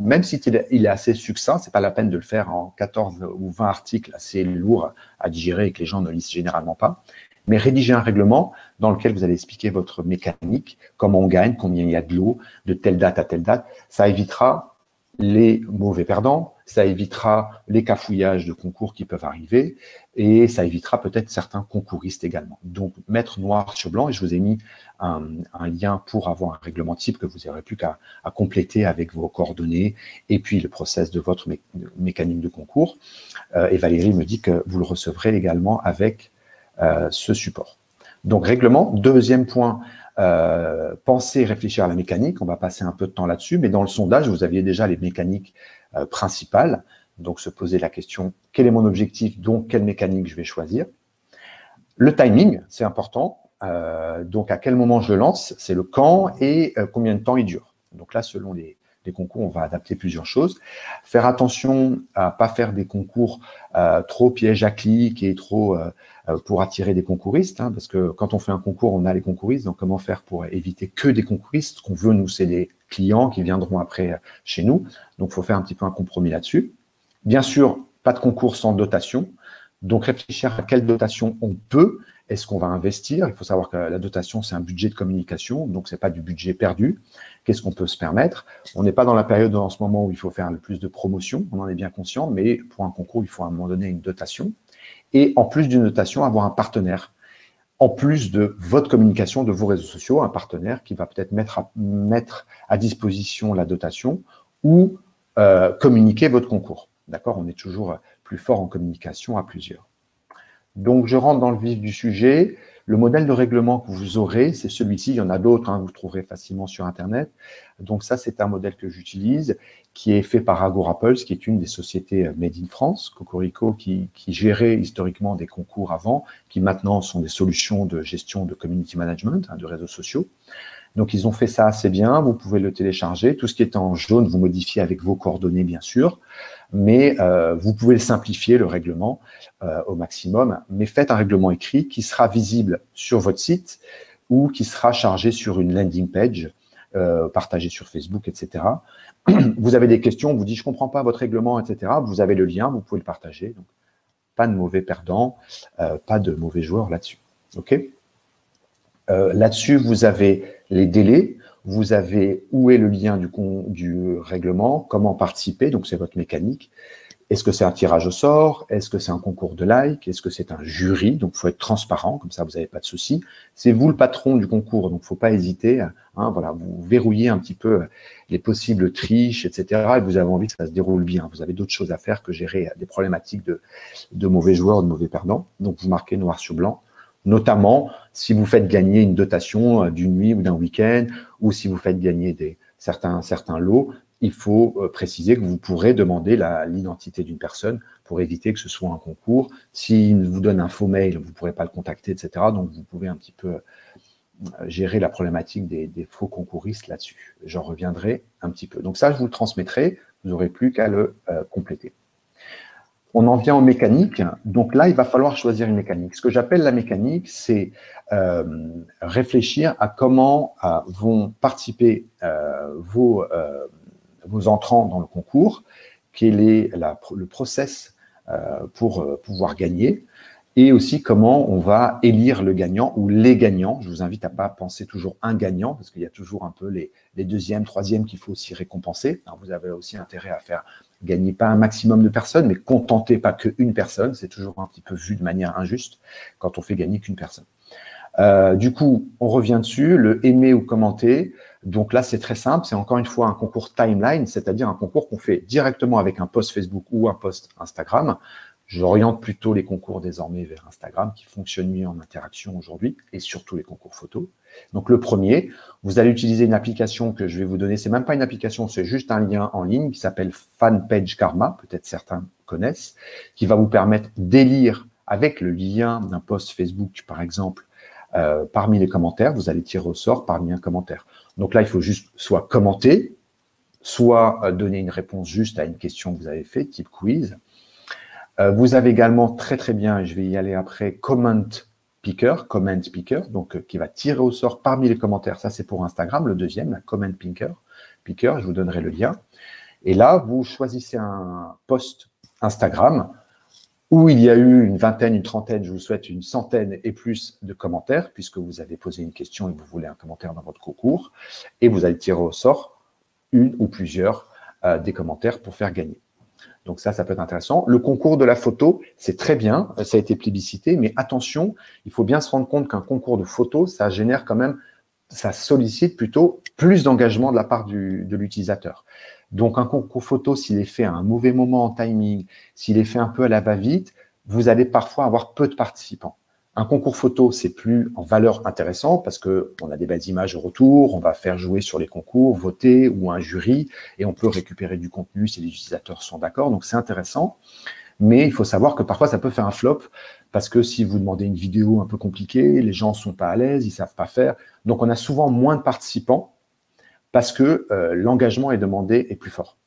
même si il est assez succinct. C'est pas la peine de le faire en 14 ou 20 articles assez lourds à digérer et que les gens ne lisent généralement pas. Mais rédiger un règlement dans lequel vous allez expliquer votre mécanique, comment on gagne, combien il y a de lots, de telle date à telle date. Ça évitera les mauvais perdants, ça évitera les cafouillages de concours qui peuvent arriver et ça évitera peut-être certains concouristes également. Donc, mettre noir sur blanc, et je vous ai mis un lien pour avoir un règlement type que vous n'aurez plus qu'à compléter avec vos coordonnées et puis le process de votre mécanique de concours. Et Valérie me dit que vous le recevrez également avec ce support. Donc, règlement. Deuxième point, penser et réfléchir à la mécanique. On va passer un peu de temps là-dessus, mais dans le sondage, vous aviez déjà les mécaniques principales. Donc, se poser la question, quel est mon objectif, donc quelle mécanique je vais choisir. Le timing, c'est important. Donc, à quel moment je le lance, c'est le quand et combien de temps il dure. Donc là, selon les concours, on va adapter plusieurs choses. Faire attention à pas faire des concours trop piège à clic et trop pour attirer des concouristes, hein, parce que quand on fait un concours, on a les concouristes, donc comment faire pour éviter que des concouristes? Ce qu'on veut, nous, c'est des clients qui viendront après chez nous, donc il faut faire un petit peu un compromis là-dessus. Bien sûr, pas de concours sans dotation, donc réfléchir à quelle dotation on peut, est-ce qu'on va investir? Il faut savoir que la dotation, c'est un budget de communication, donc c'est pas du budget perdu. Qu'est-ce qu'on peut se permettre? On n'est pas dans la période en ce moment où il faut faire le plus de promotion, on en est bien conscient, mais pour un concours, il faut à un moment donné une dotation. Et en plus d'une dotation, avoir un partenaire. En plus de votre communication, de vos réseaux sociaux, un partenaire qui va peut-être mettre à disposition la dotation ou communiquer votre concours. D'accord? On est toujours plus fort en communication à plusieurs. Donc, je rentre dans le vif du sujet. Le modèle de règlement que vous aurez, c'est celui-ci. Il y en a d'autres, hein, vous le trouverez facilement sur Internet. Donc, ça, c'est un modèle que j'utilise, qui est fait par Agorapulse, qui est une des sociétés made in France, Cocorico, qui gérait historiquement des concours avant, qui maintenant sont des solutions de gestion de community management, hein, de réseaux sociaux. Donc, ils ont fait ça assez bien. Vous pouvez le télécharger. Tout ce qui est en jaune, vous modifiez avec vos coordonnées, bien sûr. Mais vous pouvez le simplifier, le règlement, au maximum. Mais faites un règlement écrit qui sera visible sur votre site ou qui sera chargé sur une landing page, partagé sur Facebook, etc. Vous avez des questions, on vous dit « je ne comprends pas votre règlement », etc. Vous avez le lien, vous pouvez le partager. Donc, pas de mauvais perdants, pas de mauvais joueurs là-dessus. OK ? Là-dessus, vous avez les délais, vous avez où est le lien du règlement, comment participer, donc c'est votre mécanique. Est-ce que c'est un tirage au sort? Est-ce que c'est un concours de like? Est-ce que c'est un jury? Donc, il faut être transparent, comme ça, vous n'avez pas de souci. C'est vous le patron du concours, donc il ne faut pas hésiter. Hein, voilà, vous verrouillez un petit peu les possibles triches, etc. Et vous avez envie que ça se déroule bien. Vous avez d'autres choses à faire que gérer des problématiques de mauvais joueurs, de mauvais perdants. Donc, vous marquez noir sur blanc. Notamment, si vous faites gagner une dotation d'une nuit ou d'un week-end, ou si vous faites gagner certains lots, il faut préciser que vous pourrez demander l'identité d'une personne pour éviter que ce soit un concours. S'il vous donne un faux mail, vous ne pourrez pas le contacter, etc. Donc, vous pouvez un petit peu gérer la problématique des faux concouristes là-dessus. J'en reviendrai un petit peu. Donc ça, je vous le transmettrai. Vous n'aurez plus qu'à le compléter. On en vient aux mécaniques. Donc là, il va falloir choisir une mécanique. Ce que j'appelle la mécanique, c'est réfléchir à comment vont participer vos entrants dans le concours, quel est le process pour pouvoir gagner, et aussi comment on va élire le gagnant ou les gagnants. Je vous invite à ne pas penser toujours un gagnant, parce qu'il y a toujours un peu les deuxièmes, troisièmes qu'il faut aussi récompenser. Alors, vous avez aussi intérêt à faire gagner pas un maximum de personnes, mais contenter pas qu'une personne. C'est toujours un petit peu vu de manière injuste quand on fait gagner qu'une personne. Du coup, on revient dessus, le aimer ou commenter. Donc là, c'est très simple. C'est encore une fois un concours timeline, c'est-à-dire un concours qu'on fait directement avec un post Facebook ou un post Instagram. J'oriente plutôt les concours désormais vers Instagram, qui fonctionne mieux en interaction aujourd'hui, et surtout les concours photos. Donc, le premier, vous allez utiliser une application que je vais vous donner. C'est même pas une application, c'est juste un lien en ligne qui s'appelle Fanpage Karma, peut-être certains connaissent, qui va vous permettre d'élire avec le lien d'un post Facebook, par exemple, parmi les commentaires. Vous allez tirer au sort parmi un commentaire. Donc là, il faut juste soit commenter, soit donner une réponse juste à une question que vous avez faite, type quiz. Vous avez également très très bien, et je vais y aller après, comment picker, donc qui va tirer au sort parmi les commentaires. Ça, c'est pour Instagram, le deuxième, la comment picker, je vous donnerai le lien. Et là, vous choisissez un post Instagram où il y a eu une vingtaine, une trentaine, je vous souhaite une centaine et plus de commentaires, puisque vous avez posé une question et vous voulez un commentaire dans votre concours, et vous allez tirer au sort une ou plusieurs des commentaires pour faire gagner. Donc ça peut être intéressant. Le concours de la photo, c'est très bien, ça a été plébiscité, mais attention, il faut bien se rendre compte qu'un concours de photo, ça génère quand même, ça sollicite plutôt plus d'engagement de la part de l'utilisateur. Donc un concours photo, s'il est fait à un mauvais moment en timing, s'il est fait un peu à la va-vite, vous allez parfois avoir peu de participants. Un concours photo, c'est plus en valeur intéressant parce qu'on a des belles images au retour, on va faire jouer sur les concours, voter ou un jury, et on peut récupérer du contenu si les utilisateurs sont d'accord. Donc, c'est intéressant, mais il faut savoir que parfois, ça peut faire un flop parce que si vous demandez une vidéo un peu compliquée, les gens ne sont pas à l'aise, ils ne savent pas faire. Donc, on a souvent moins de participants parce que l'engagement est demandé est plus fort.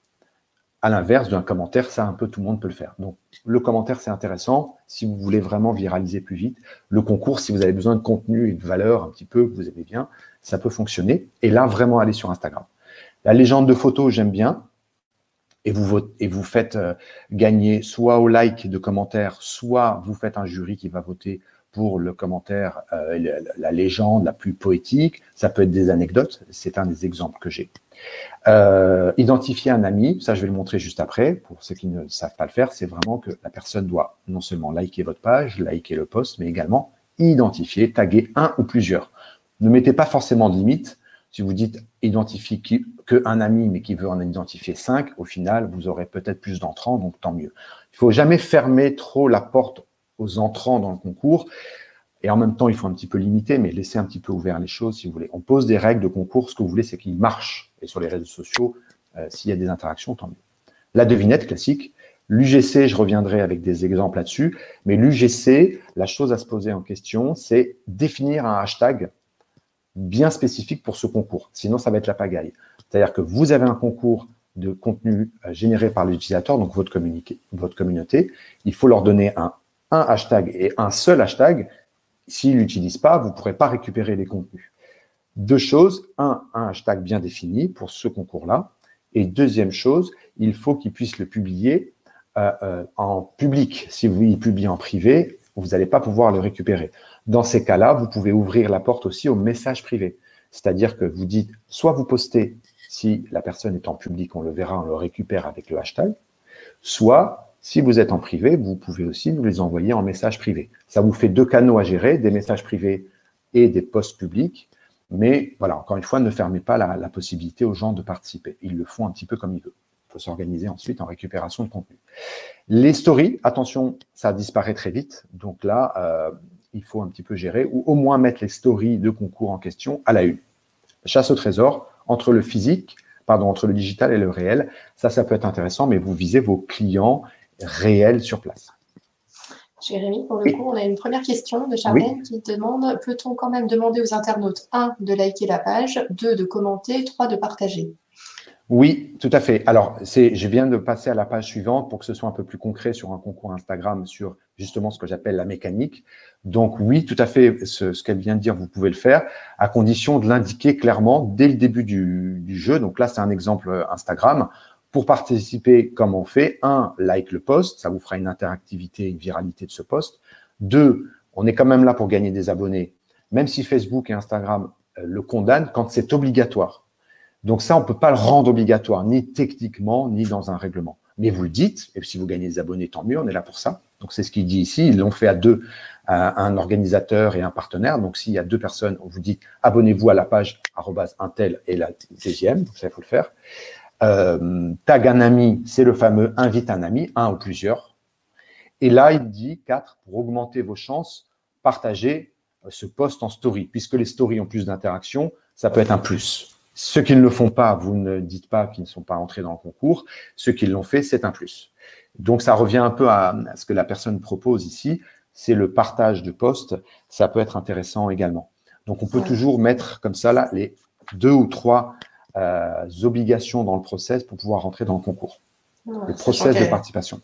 À l'inverse d'un commentaire, ça, un peu tout le monde peut le faire. Donc, le commentaire, c'est intéressant si vous voulez vraiment viraliser plus vite. Le concours, si vous avez besoin de contenu et de valeur un petit peu, que vous aimez bien, ça peut fonctionner. Et là, vraiment aller sur Instagram. La légende de photos, j'aime bien. Et vous faites gagner soit au like de commentaires, soit vous faites un jury qui va voter pour le commentaire, la légende la plus poétique. Ça peut être des anecdotes. C'est un des exemples que j'ai. Identifier un ami, ça je vais le montrer juste après, pour ceux qui ne savent pas le faire, c'est vraiment que la personne doit non seulement liker votre page, liker le post, mais également identifier, taguer un ou plusieurs. Ne mettez pas forcément de limite. Si vous dites identifie qu'un ami, mais qui veut en identifier 5, au final, vous aurez peut-être plus d'entrants, donc tant mieux. Il ne faut jamais fermer trop la porte aux entrants dans le concours. Et en même temps, il faut un petit peu limiter, mais laisser un petit peu ouvert les choses si vous voulez. On pose des règles de concours. Ce que vous voulez, c'est qu'ils marchent. Et sur les réseaux sociaux, s'il y a des interactions, tant mieux. La devinette classique. L'UGC, je reviendrai avec des exemples là-dessus. Mais l'UGC, la chose à se poser en question, c'est définir un hashtag bien spécifique pour ce concours. Sinon, ça va être la pagaille. C'est-à-dire que vous avez un concours de contenu généré par l'utilisateur, donc votre communauté. Il faut leur donner un hashtag et un seul hashtag. S'ils ne l'utilisent pas, vous ne pourrez pas récupérer les contenus. Deux choses. Un hashtag bien défini pour ce concours-là. Et deuxième chose, il faut qu'ils puissent le publier en public. Si vous le publiez en privé, vous n'allez pas pouvoir le récupérer. Dans ces cas-là, vous pouvez ouvrir la porte aussi aux messages privés. C'est-à-dire que vous dites, soit vous postez, si la personne est en public, on le verra, on le récupère avec le hashtag, soit si vous êtes en privé, vous pouvez aussi nous les envoyer en message privé. Ça vous fait deux canaux à gérer, des messages privés et des posts publics. Mais voilà, encore une fois, ne fermez pas la possibilité aux gens de participer. Ils le font un petit peu comme ils veulent. Il faut s'organiser ensuite en récupération de contenu. Les stories, attention, ça disparaît très vite. Donc là, il faut un petit peu gérer ou au moins mettre les stories de concours en question à la une. Chasse au trésor, entre le digital et le réel. Ça peut être intéressant, mais vous visez vos clients réels sur place.
Jérémy, pour le coup, on a une première question de Charlène qui demande, peut-on quand même demander aux internautes, 1, de liker la page, 2, de commenter, 3, de partager?
Oui, tout à fait. Alors, je viens de passer à la page suivante pour que ce soit un peu plus concret sur un concours Instagram, sur justement ce que j'appelle la mécanique. Donc oui, tout à fait, ce qu'elle vient de dire, vous pouvez le faire, à condition de l'indiquer clairement dès le début du jeu. Donc là, c'est un exemple Instagram. Pour participer, comment on fait? 1, like le post, ça vous fera une interactivité, une viralité de ce post. 2, on est quand même là pour gagner des abonnés, même si Facebook et Instagram le condamnent quand c'est obligatoire. Donc ça, on ne peut pas le rendre obligatoire, ni techniquement, ni dans un règlement. Mais vous le dites, et si vous gagnez des abonnés, tant mieux, on est là pour ça. Donc c'est ce qu'il dit ici, ils l'ont fait à deux, un organisateur et un partenaire. Donc s'il y a deux personnes, on vous dit abonnez-vous à la page @intel et la deuxième, donc ça, il faut le faire. Tag un ami, c'est le fameux invite un ami, un ou plusieurs. Et là, il dit 4, pour augmenter vos chances, partagez ce post en story. Puisque les stories ont plus d'interactions, ça peut être un plus. Ceux qui ne le font pas, vous ne dites pas qu'ils ne sont pas entrés dans le concours. Ceux qui l'ont fait, c'est un plus. Donc, ça revient un peu à ce que la personne propose ici. C'est le partage de posts. Ça peut être intéressant également. Donc, on peut toujours mettre comme ça là, les 2 ou 3 obligations dans le process pour pouvoir rentrer dans le concours. Le process de participation.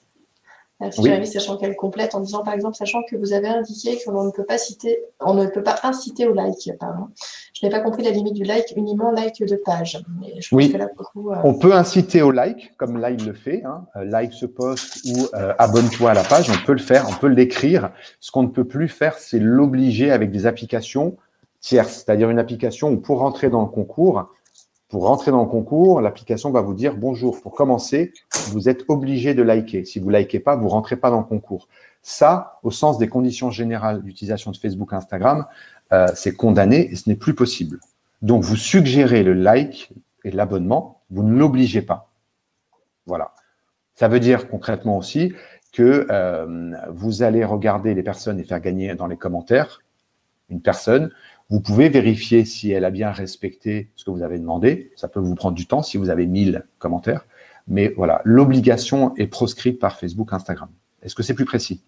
Merci Jérémy, sachant qu'elle complète en disant par exemple, sachant que vous avez indiqué qu'on ne peut pas inciter au like, pardon. Je n'ai pas compris la limite du like, uniquement like de page. Mais je pense que là, beaucoup,
on peut inciter au like, comme là il le fait, hein, like ce post ou abonne-toi à la page, on peut le faire, on peut l'écrire. Ce qu'on ne peut plus faire, c'est l'obliger avec des applications tierces, c'est-à-dire une application où pour rentrer dans le concours, l'application va vous dire « Bonjour, pour commencer, vous êtes obligé de liker. Si vous ne likez pas, vous ne rentrez pas dans le concours. » Ça, au sens des conditions générales d'utilisation de Facebook et Instagram, c'est condamné et ce n'est plus possible. Donc, vous suggérez le like et l'abonnement, vous ne l'obligez pas. Voilà. Ça veut dire concrètement aussi que vous allez regarder les personnes et faire gagner dans les commentaires une personne. Vous pouvez vérifier si elle a bien respecté ce que vous avez demandé. Ça peut vous prendre du temps si vous avez 1000 commentaires. Mais voilà, l'obligation est proscrite par Facebook, Instagram. Est-ce que c'est plus précis?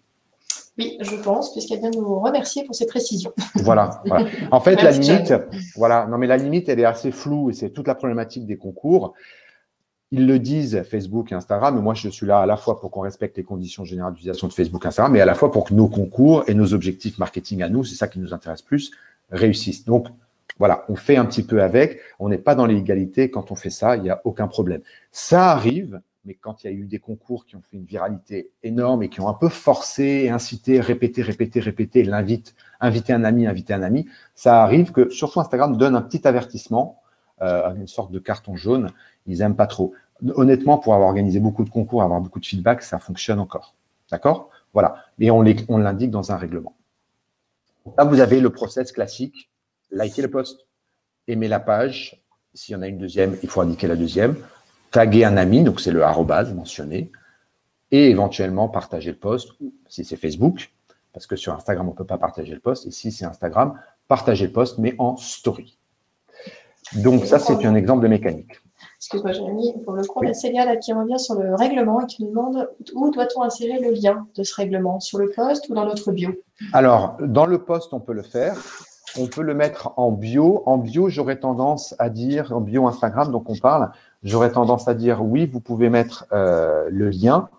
Oui, je pense, puisqu'elle vient nous remercier pour ses précisions.
Voilà. En fait, la limite, la limite, elle est assez floue et c'est toute la problématique des concours. Ils le disent, Facebook et Instagram, mais moi, je suis là à la fois pour qu'on respecte les conditions générales d'utilisation de Facebook et Instagram, mais à la fois pour que nos concours et nos objectifs marketing à nous, c'est ça qui nous intéresse plus, réussissent. Donc, voilà, on fait un petit peu avec. On n'est pas dans l'illégalité. Quand on fait ça, il n'y a aucun problème. Ça arrive, mais quand il y a eu des concours qui ont fait une viralité énorme et qui ont un peu forcé, incité, répété, inviter un ami, ça arrive que, surtout Instagram, donne un petit avertissement, une sorte de carton jaune. Ils n'aiment pas trop. Honnêtement, pour avoir organisé beaucoup de concours, avoir beaucoup de feedback, ça fonctionne encore. D'accord? Voilà. Et on l'indique dans un règlement. Là, vous avez le process classique. Liker le post, aimer la page. S'il y en a une deuxième, il faut indiquer la deuxième. Taguer un ami, donc c'est le arrobase mentionné. Et éventuellement partager le post, si c'est Facebook, parce que sur Instagram, on ne peut pas partager le post. Et si c'est Instagram, partager le post, mais en story. Donc ça, c'est un exemple de mécanique.
Excuse-moi, Jérémy, pour le coup, la Célia qui revient sur le règlement et qui nous demande où doit-on insérer le lien de ce règlement, sur le post ou dans notre bio?
Alors, dans le post, on peut le faire. On peut le mettre en bio. En bio, j'aurais tendance à dire, en bio Instagram, donc on parle, j'aurais tendance à dire oui, vous pouvez mettre le lien.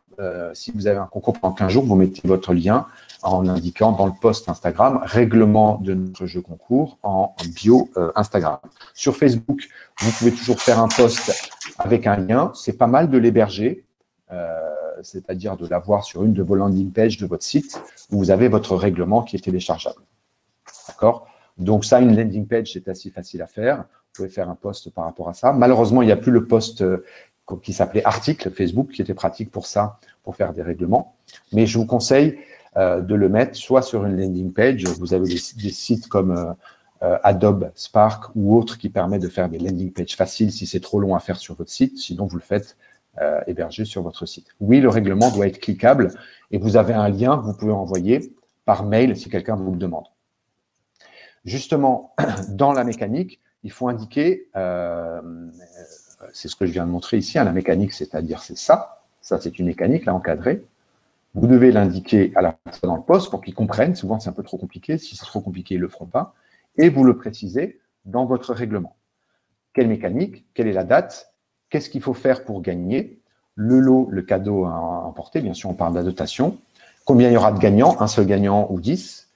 Si vous avez un concours pendant 15 jours, vous mettez votre lien en indiquant dans le post Instagram, règlement de notre jeu concours en bio Instagram. Sur Facebook, vous pouvez toujours faire un post avec un lien. C'est pas mal de l'héberger, c'est-à-dire de l'avoir sur une de vos landing pages de votre site où vous avez votre règlement qui est téléchargeable. D'accord? Donc ça, une landing page, c'est assez facile à faire. Vous pouvez faire un post par rapport à ça. Malheureusement, il n'y a plus le post qui s'appelait article Facebook, qui était pratique pour ça, pour faire des règlements. Mais je vous conseille de le mettre soit sur une landing page. Vous avez des sites comme Adobe Spark ou autres qui permettent de faire des landing pages faciles si c'est trop long à faire sur votre site. Sinon, vous le faites héberger sur votre site. Oui, le règlement doit être cliquable et vous avez un lien que vous pouvez envoyer par mail si quelqu'un vous le demande. Justement, dans la mécanique, il faut indiquer, c'est ce que je viens de montrer ici, hein, la mécanique, c'est-à-dire c'est ça. Ça, c'est une mécanique, là, encadrée. Vous devez l'indiquer à la fois dans le post pour qu'ils comprennent. Souvent, c'est un peu trop compliqué. Si c'est trop compliqué, ils ne le feront pas. Et vous le précisez dans votre règlement. Quelle mécanique? Quelle est la date? Qu'est-ce qu'il faut faire pour gagner? Le lot, le cadeau à emporter. Bien sûr, on parle de la dotation. Combien il y aura de gagnants? Un seul gagnant ou 10?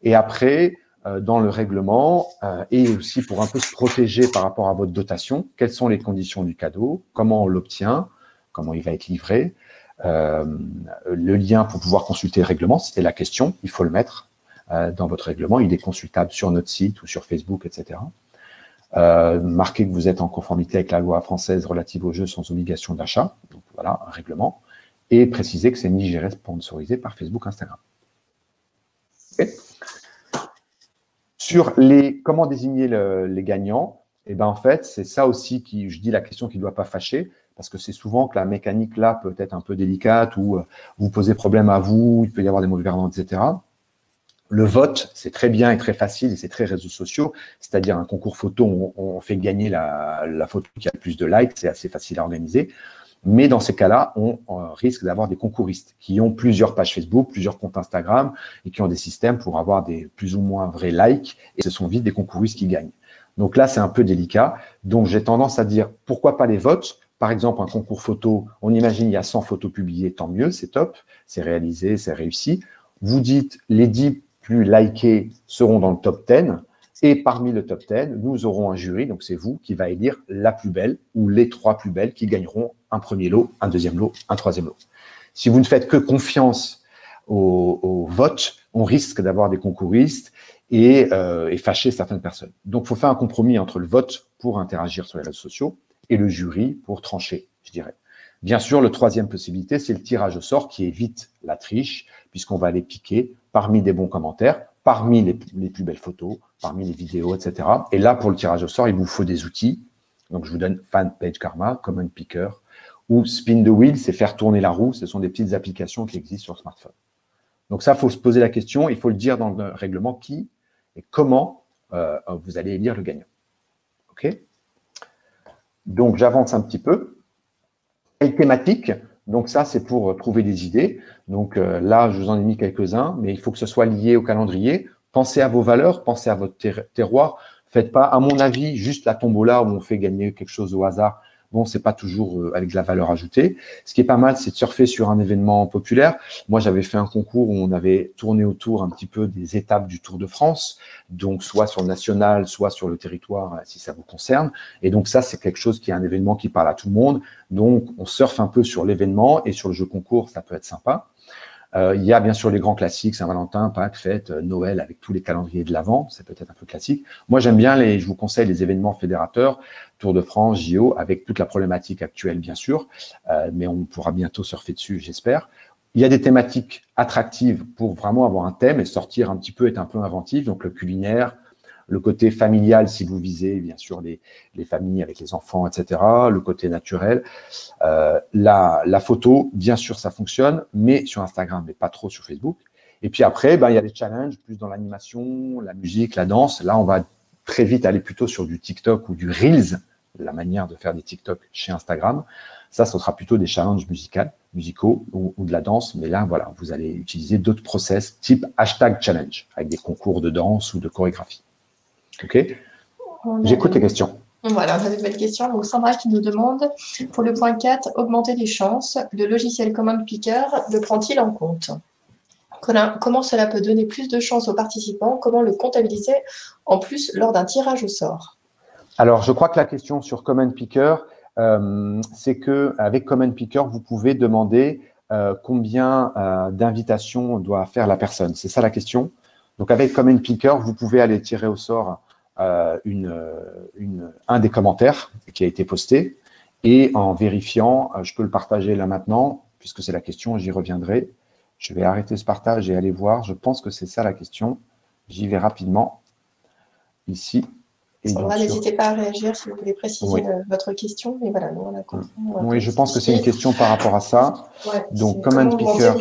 Et après, dans le règlement, et aussi pour un peu se protéger par rapport à votre dotation, quelles sont les conditions du cadeau? Comment on l'obtient? Comment il va être livré? Le lien pour pouvoir consulter le règlement, c'était la question, il faut le mettre dans votre règlement, il est consultable sur notre site ou sur Facebook, etc. Marquez que vous êtes en conformité avec la loi française relative aux jeux sans obligation d'achat, donc voilà, un règlement, et préciser que c'est Nigéré sponsorisé par Facebook, Instagram. Okay. Sur comment désigner les gagnants, et ben en fait, c'est ça aussi je dis la question qui ne doit pas fâcher, parce que c'est souvent que la mécanique là peut être un peu délicate ou vous posez problème à vous, il peut y avoir des mauvais perdants, etc. Le vote, c'est très bien et très facile et c'est très réseaux sociaux, c'est-à-dire un concours photo, on fait gagner la photo qui a le plus de likes, c'est assez facile à organiser. Mais dans ces cas-là, on risque d'avoir des concouristes qui ont plusieurs pages Facebook, plusieurs comptes Instagram et qui ont des systèmes pour avoir des plus ou moins vrais likes. Et ce sont vite des concouristes qui gagnent. Donc là, c'est un peu délicat. Donc, j'ai tendance à dire, pourquoi pas les votes? Par exemple, un concours photo, on imagine il y a 100 photos publiées, tant mieux, c'est top, c'est réalisé, c'est réussi. Vous dites, les 10 plus likés seront dans le top 10. Et parmi le top 10, nous aurons un jury, donc c'est vous qui va élire la plus belle ou les 3 plus belles qui gagneront un premier lot, un deuxième lot, un troisième lot. Si vous ne faites que confiance au vote, on risque d'avoir des concouristes et fâcher certaines personnes. Donc, il faut faire un compromis entre le vote pour interagir sur les réseaux sociaux et le jury pour trancher, je dirais. Bien sûr, la troisième possibilité, c'est le tirage au sort qui évite la triche, puisqu'on va les piquer parmi des bons commentaires, parmi les plus belles photos, parmi les vidéos, etc. Et là, pour le tirage au sort, il vous faut des outils. Donc, je vous donne Fanpage Karma, Comment Picker, ou Spin the Wheel, c'est faire tourner la roue. Ce sont des petites applications qui existent sur smartphone. Donc ça, il faut se poser la question, il faut le dire dans le règlement qui et comment vous allez élire le gagnant. OK? Donc, j'avance un petit peu. Et thématique, donc ça, c'est pour trouver des idées. Donc là, je vous en ai mis quelques-uns, mais il faut que ce soit lié au calendrier. Pensez à vos valeurs, pensez à votre terroir. Faites pas, à mon avis, juste la tombola où on fait gagner quelque chose au hasard. Bon, c'est pas toujours avec de la valeur ajoutée. Ce qui est pas mal, c'est de surfer sur un événement populaire. Moi, j'avais fait un concours où on avait tourné autour un petit peu des étapes du Tour de France, donc soit sur le national, soit sur le territoire, si ça vous concerne. Et donc ça, c'est quelque chose qui est un événement qui parle à tout le monde. Donc, on surfe un peu sur l'événement et sur le jeu concours, ça peut être sympa. Il y a bien sûr les grands classiques, Saint-Valentin, Pâques, fêtes, Noël, avec tous les calendriers de l'Avent, c'est peut-être un peu classique. Moi, j'aime bien je vous conseille les événements fédérateurs, Tour de France, JO, avec toute la problématique actuelle, bien sûr, mais on pourra bientôt surfer dessus, j'espère. Il y a des thématiques attractives pour vraiment avoir un thème et sortir un petit peu, être un peu inventif, donc le culinaire, le côté familial, si vous visez, bien sûr, les familles avec les enfants, etc., le côté naturel. La photo, bien sûr, ça fonctionne, mais sur Instagram, mais pas trop sur Facebook. Et puis après, il y a des challenges, plus dans l'animation, la musique, la danse. Là, on va très vite aller plutôt sur du TikTok ou du Reels, la manière de faire des TikTok chez Instagram. Ça, ce sera plutôt des challenges musicaux ou de la danse. Mais là, voilà, vous allez utiliser d'autres process type #challenge, avec des concours de danse ou de chorégraphie. OK. J'écoute les questions.
Voilà, on a de belles questions. Donc, Sandra qui nous demande, pour le point 4, augmenter les chances, le logiciel Comment Picker le prend-il en compte? Comment cela peut donner plus de chances aux participants? Comment le comptabiliser en plus lors d'un tirage au sort?
Alors, je crois que la question sur Comment Picker, c'est qu'avec Comment Picker, vous pouvez demander combien d'invitations doit faire la personne. C'est ça la question. Donc, avec Comment Picker, vous pouvez aller tirer au sort un des commentaires qui a été posté et en vérifiant, je peux le partager là maintenant, puisque c'est la question, j'y reviendrai. Je vais arrêter ce partage et aller voir. Je pense que c'est ça la question. J'y vais rapidement ici.
Sandra, n'hésitez pas à réagir si vous voulez préciser votre question. Mais voilà, nous, on a compris.
Oui, je pense que c'est une question par rapport à ça.
Ouais,
donc, Comment Picker.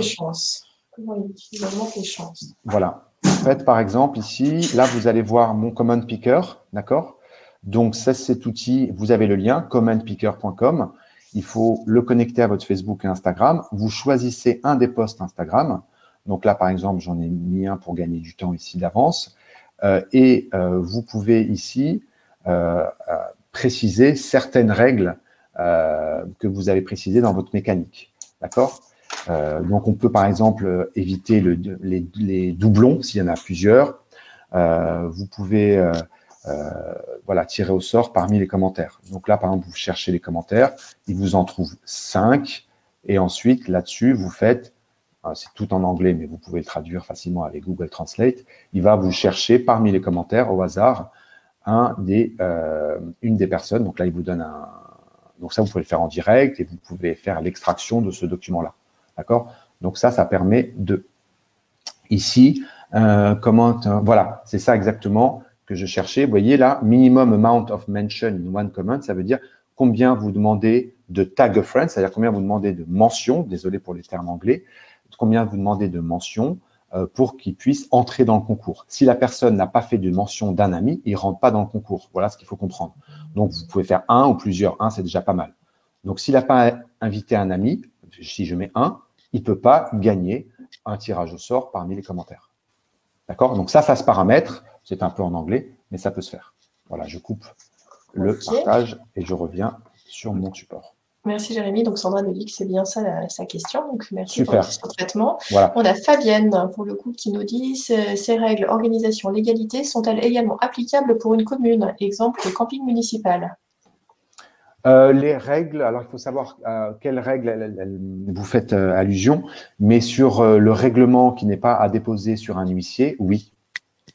Comment augmenter les chances?
Voilà. En fait, par exemple, ici, là, vous allez voir mon Comment Picker, d'accord? Donc, c'est cet outil, vous avez le lien, commentpicker.com. Il faut le connecter à votre Facebook et Instagram. Vous choisissez un des posts Instagram. Donc là, par exemple, j'en ai mis un pour gagner du temps ici d'avance. Vous pouvez ici préciser certaines règles que vous avez précisées dans votre mécanique, d'accord? Donc, on peut, par exemple, éviter les doublons s'il y en a plusieurs. Vous pouvez tirer au sort parmi les commentaires. Donc là, par exemple, vous cherchez les commentaires, il vous en trouve 5. Et ensuite, là-dessus, vous faites, c'est tout en anglais, mais vous pouvez le traduire facilement avec Google Translate. Il va vous chercher parmi les commentaires, au hasard, une des personnes. Donc là, il vous donne Donc ça, vous pouvez le faire en direct et vous pouvez faire l'extraction de ce document-là. D'accord? Donc ça permet de… Ici, voilà, c'est ça exactement que je cherchais. Vous voyez là, minimum amount of mention in one comment, ça veut dire combien vous demandez de tag a friend, c'est-à-dire combien vous demandez de mentions, désolé pour les termes anglais, combien vous demandez de mentions pour qu'il puisse entrer dans le concours. Si la personne n'a pas fait de mention d'un ami, il ne rentre pas dans le concours. Voilà ce qu'il faut comprendre. Donc, vous pouvez faire un ou plusieurs. Un, c'est déjà pas mal. Donc, s'il n'a pas invité un ami, si je mets un, il ne peut pas gagner un tirage au sort parmi les commentaires. D'accord? Donc, ça se paramètre. C'est un peu en anglais, mais ça peut se faire. Voilà, je coupe le partage et je reviens sur mon support.
Merci Jérémy. Donc Sandra nous dit que c'est bien ça sa question. Donc merci
Super.
pour ce traitement.
Voilà.
On a Fabienne pour le coup qui nous dit ces règles organisation légalité sont-elles également applicables pour une commune? Exemple le camping municipal.
Les règles, alors il faut savoir quelles règles vous faites allusion, mais sur le règlement qui n'est pas à déposer sur un huissier, oui.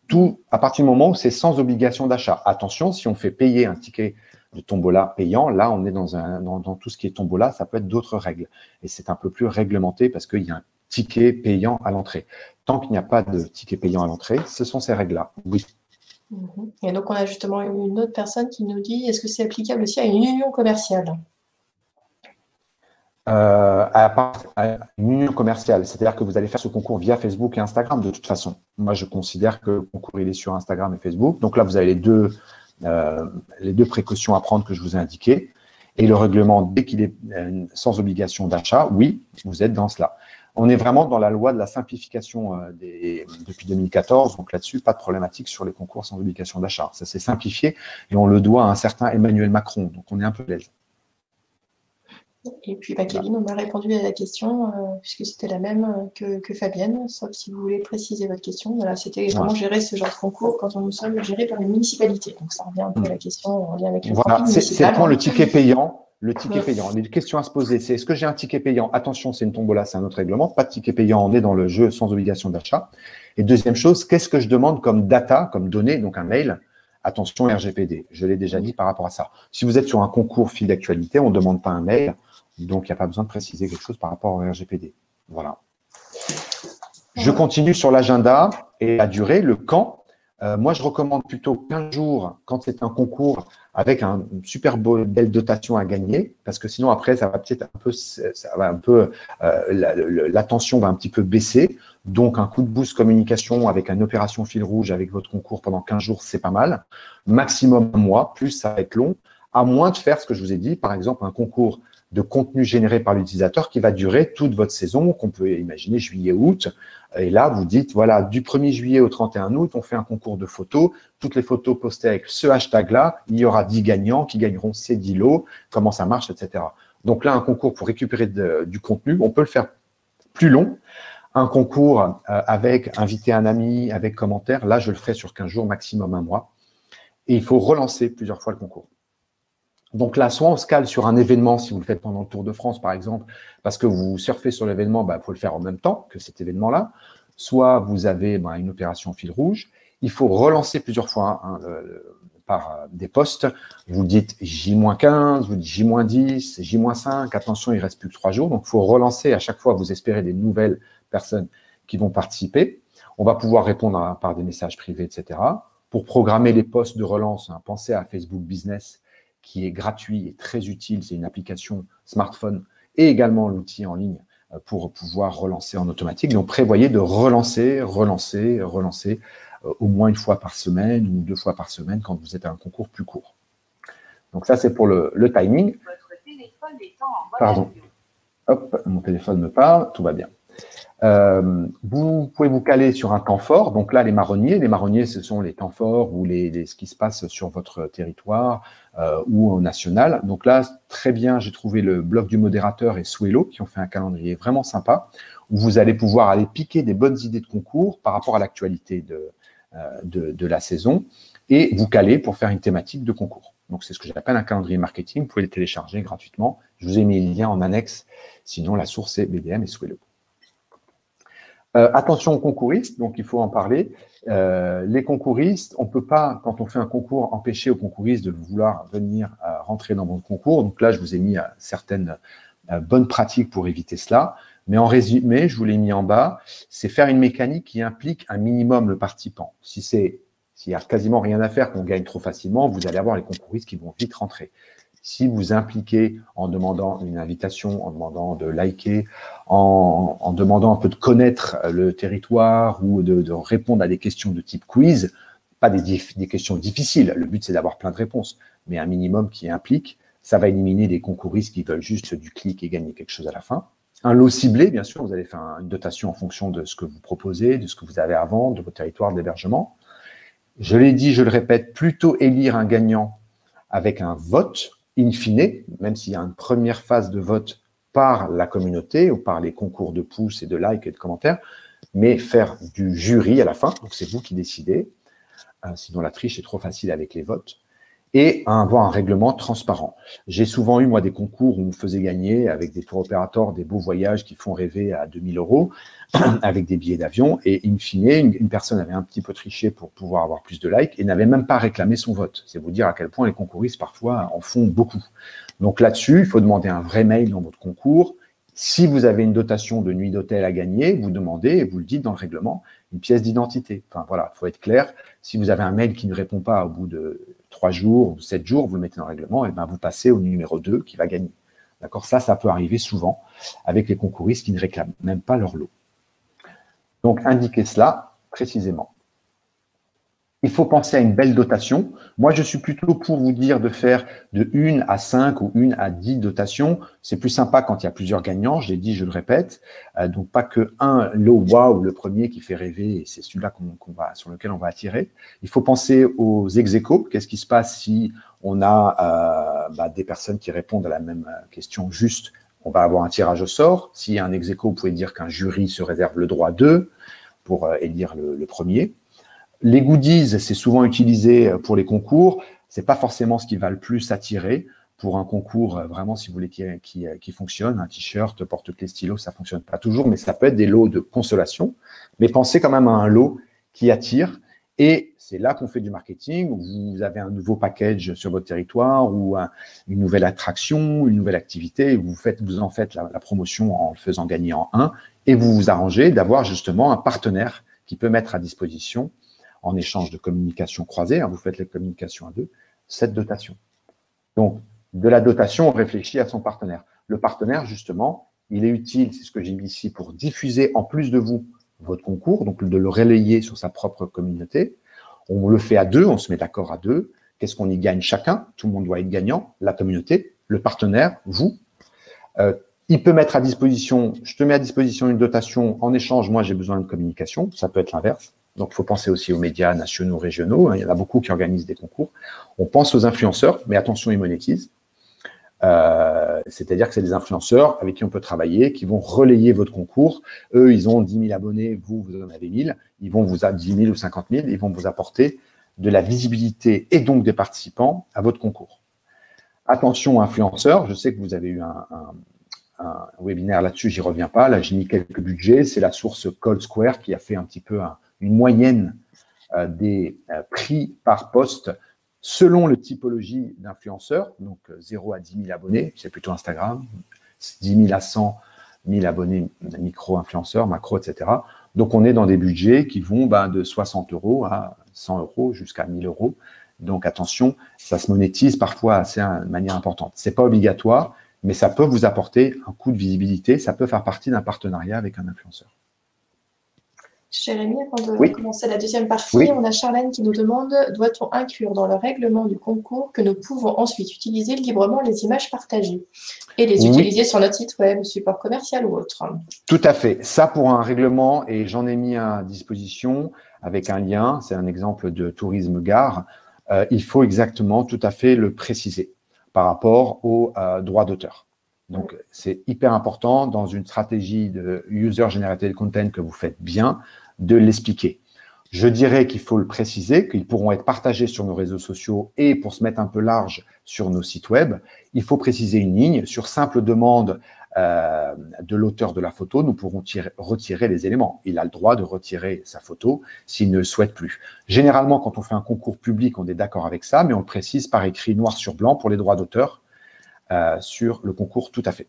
Tout à partir du moment où c'est sans obligation d'achat. Attention, si on fait payer un ticket de tombola payant, là, on est dans tout ce qui est tombola, ça peut être d'autres règles. Et c'est un peu plus réglementé parce qu'il y a un ticket payant à l'entrée. Tant qu'il n'y a pas de ticket payant à l'entrée, ce sont ces règles-là, oui.
Et donc, on a justement une autre personne qui nous dit, est-ce que c'est applicable aussi à une union commerciale?
À une union commerciale, c'est-à-dire que vous allez faire ce concours via Facebook et Instagram de toute façon. Moi, je considère que le concours, il est sur Instagram et Facebook. Donc là, vous avez les deux précautions à prendre que je vous ai indiquées. Et le règlement, dès qu'il est sans obligation d'achat, oui, vous êtes dans cela. On est vraiment dans la loi de la simplification depuis 2014. Donc là-dessus, pas de problématique sur les concours sans obligation d'achat. Ça s'est simplifié et on le doit à un certain Emmanuel Macron. Donc on est un peu à l'aise.
Et puis, Kevin, on a répondu à la question, puisque c'était la même que Fabienne, sauf si vous voulez préciser votre question. Voilà, c'était comment gérer ce genre de concours quand nous sommes gérés par une municipalité. Donc, ça revient un peu à la question en lien avec le camping municipal.
C'est quand le ticket payant. Le ticket payant. Les questions à se poser, c'est est-ce que j'ai un ticket payant? Attention, c'est une tombola, c'est un autre règlement. Pas de ticket payant, on est dans le jeu sans obligation d'achat. Et deuxième chose, qu'est-ce que je demande comme data, comme données, donc un mail? Attention, RGPD. Je l'ai déjà dit par rapport à ça. Si vous êtes sur un concours fil d'actualité, on ne demande pas un mail. Donc, il n'y a pas besoin de préciser quelque chose par rapport au RGPD. Voilà. Je continue sur l'agenda et la durée, le quand. Moi, je recommande plutôt 15 jours quand c'est un concours avec une super belle dotation à gagner, parce que sinon, après, ça va peut-être l'attention va un petit peu baisser. Donc, un coup de boost communication avec une opération fil rouge avec votre concours pendant 15 jours, c'est pas mal. Maximum un mois, plus ça va être long, à moins de faire ce que je vous ai dit, par exemple, un concours de contenu généré par l'utilisateur qui va durer toute votre saison, qu'on peut imaginer juillet-août. Et là, vous dites, voilà, du 1er juillet au 31 août, on fait un concours de photos. Toutes les photos postées avec ce hashtag-là, il y aura 10 gagnants qui gagneront ces 10 lots, comment ça marche, etc. Donc là, un concours pour récupérer du contenu, on peut le faire plus long. Un concours avec inviter un ami, avec commentaire, là, je le ferai sur 15 jours, maximum un mois. Et il faut relancer plusieurs fois le concours. Donc là, soit on se cale sur un événement, si vous le faites pendant le Tour de France, par exemple, parce que vous surfez sur l'événement, il faut le faire en même temps que cet événement-là. Soit vous avez une opération fil rouge. Il faut relancer plusieurs fois par des postes. Vous dites J-15, vous dites J-10, J-5. Attention, il ne reste plus que 3 jours. Donc, il faut relancer à chaque fois. Vous espérez des nouvelles personnes qui vont participer. On va pouvoir répondre par des messages privés, etc. Pour programmer les postes de relance, pensez à Facebook Business, qui est gratuit et très utile. C'est une application smartphone et également l'outil en ligne pour pouvoir relancer en automatique. Donc, prévoyez de relancer au moins une fois par semaine ou 2 fois par semaine quand vous êtes à un concours plus court. Donc, ça, c'est pour le timing.
Votre téléphone est en mode
Pardon. Hop, mon téléphone me parle, tout va bien. Vous pouvez vous caler sur un temps fort. Donc là, les marronniers, ce sont les temps forts ou ce qui se passe sur votre territoire ou au national. Donc là, très bien, j'ai trouvé le blog du modérateur et Swello qui ont fait un calendrier vraiment sympa où vous allez pouvoir aller piquer des bonnes idées de concours par rapport à l'actualité de la saison et vous caler pour faire une thématique de concours. Donc, c'est ce que j'appelle un calendrier marketing. Vous pouvez le télécharger gratuitement. Je vous ai mis le lien en annexe. Sinon, la source est BDM et Swello. Attention aux concouristes, donc il faut en parler. Les concouristes, on ne peut pas, quand on fait un concours, empêcher aux concouristes de vouloir venir rentrer dans votre concours. Donc là, je vous ai mis certaines bonnes pratiques pour éviter cela. Mais en résumé, je vous l'ai mis en bas, c'est faire une mécanique qui implique un minimum le participant. S'il n'y a quasiment rien à faire, qu'on gagne trop facilement, vous allez avoir les concouristes qui vont vite rentrer. Si vous impliquez en demandant une invitation, en demandant de liker, en demandant un peu de connaître le territoire ou de répondre à des questions de type quiz, pas des questions difficiles, le but c'est d'avoir plein de réponses, mais un minimum qui implique, ça va éliminer des concouristes qui veulent juste du clic et gagner quelque chose à la fin. Un lot ciblé, bien sûr, vous allez faire une dotation en fonction de ce que vous proposez, de ce que vous avez avant, de votre territoire d'hébergement. Je l'ai dit, je le répète, plutôt élire un gagnant avec un vote, in fine, même s'il y a une première phase de vote par la communauté ou par les concours de pouces et de likes et de commentaires, mais faire du jury à la fin, donc c'est vous qui décidez, sinon la triche est trop facile avec les votes, et avoir un règlement transparent. J'ai souvent eu, moi, des concours où on me faisait gagner avec des tour opérateurs des beaux voyages qui font rêver à 2000 € avec des billets d'avion. Et in fine, une personne avait un petit peu triché pour pouvoir avoir plus de likes et n'avait même pas réclamé son vote. C'est vous dire à quel point les concouristes, parfois, en font beaucoup. Donc là-dessus, il faut demander un vrai mail dans votre concours. Si vous avez une dotation de nuit d'hôtel à gagner, vous demandez, et vous le dites dans le règlement, une pièce d'identité. Enfin voilà, il faut être clair. Si vous avez un mail qui ne répond pas au bout de 3 jours ou 7 jours, vous le mettez dans le règlement, et ben vous passez au numéro 2 qui va gagner. D'accord ? Ça peut arriver souvent avec les concouristes qui ne réclament même pas leur lot. Donc, indiquez cela précisément. Il faut penser à une belle dotation. Moi, je suis plutôt pour vous dire de faire de 1 à 5 ou 1 à 10 dotations. C'est plus sympa quand il y a plusieurs gagnants, je l'ai dit, je le répète. Donc, pas que un lot wow, le premier qui fait rêver, et c'est celui-là sur lequel on va attirer. Il faut penser aux ex-aequo. Qu'est-ce qui se passe si on a des personnes qui répondent à la même question juste? On va avoir un tirage au sort. S'il y a un ex-aequo, vous pouvez dire qu'un jury se réserve le droit d'eux pour élire le premier. Les goodies, c'est souvent utilisé pour les concours. C'est pas forcément ce qui va le plus attirer pour un concours, vraiment, si vous voulez, qui fonctionne. Un t-shirt, porte-clés, stylo, ça fonctionne pas toujours, mais ça peut être des lots de consolation. Mais pensez quand même à un lot qui attire. Et c'est là qu'on fait du marketing, où vous avez un nouveau package sur votre territoire ou une nouvelle attraction, une nouvelle activité. Vous en faites la promotion en le faisant gagner en 1 et vous vous arrangez d'avoir justement un partenaire qui peut mettre à disposition en échange de communication croisée, vous faites la communication à 2, cette dotation. Donc, de la dotation, on réfléchit à son partenaire. Le partenaire, justement, il est utile, c'est ce que j'ai mis ici, pour diffuser en plus de vous votre concours, donc de le relayer sur sa propre communauté. On le fait à 2, on se met d'accord à 2. Qu'est-ce qu'on y gagne chacun? Tout le monde doit être gagnant, la communauté, le partenaire, vous. Il peut mettre à disposition, je te mets à disposition une dotation, en échange, moi j'ai besoin de communication, ça peut être l'inverse. Donc, il faut penser aussi aux médias nationaux, régionaux. Il y en a beaucoup qui organisent des concours. On pense aux influenceurs, mais attention, ils monétisent. C'est-à-dire que c'est des influenceurs avec qui on peut travailler, qui vont relayer votre concours. Eux, ils ont 10 000 abonnés, vous en avez 1000. Ils vont vous avoir 10 000 ou 50 000. Ils vont vous apporter de la visibilité et donc des participants à votre concours. Attention, influenceurs. Je sais que vous avez eu un webinaire là-dessus, j'y reviens pas. Là, j'ai mis quelques budgets. C'est la source Cold Square qui a fait un petit peu une moyenne des prix par poste selon le typologie d'influenceurs, donc 0 à 10 000 abonnés, c'est plutôt Instagram, 10 000 à 100 000 abonnés micro-influenceurs, macro, etc. Donc, on est dans des budgets qui vont de 60 € à 100 € jusqu'à 1 000 €. Donc, attention, ça se monétise parfois de manière importante. Ce n'est pas obligatoire, mais ça peut vous apporter un coup de visibilité, ça peut faire partie d'un partenariat avec un influenceur.
Jérémy, avant de commencer la deuxième partie, on a Charlène qui nous demande « Doit-on inclure dans le règlement du concours que nous pouvons ensuite utiliser librement les images partagées et les utiliser sur notre site web, support commercial ou autre ?»
Tout à fait. Ça, pour un règlement, et j'en ai mis à disposition avec un lien, c'est un exemple de tourisme gare, il faut exactement tout à fait le préciser par rapport aux droits d'auteur. Donc, c'est hyper important dans une stratégie de user-generated content que vous faites bien, de l'expliquer. Je dirais qu'il faut le préciser, qu'ils pourront être partagés sur nos réseaux sociaux et pour se mettre un peu large sur nos sites web, il faut préciser une ligne. Sur simple demande de l'auteur de la photo, nous pourrons retirer les éléments. Il a le droit de retirer sa photo s'il ne le souhaite plus. Généralement, quand on fait un concours public, on est d'accord avec ça, mais on le précise par écrit noir sur blanc pour les droits d'auteur sur le concours tout à fait.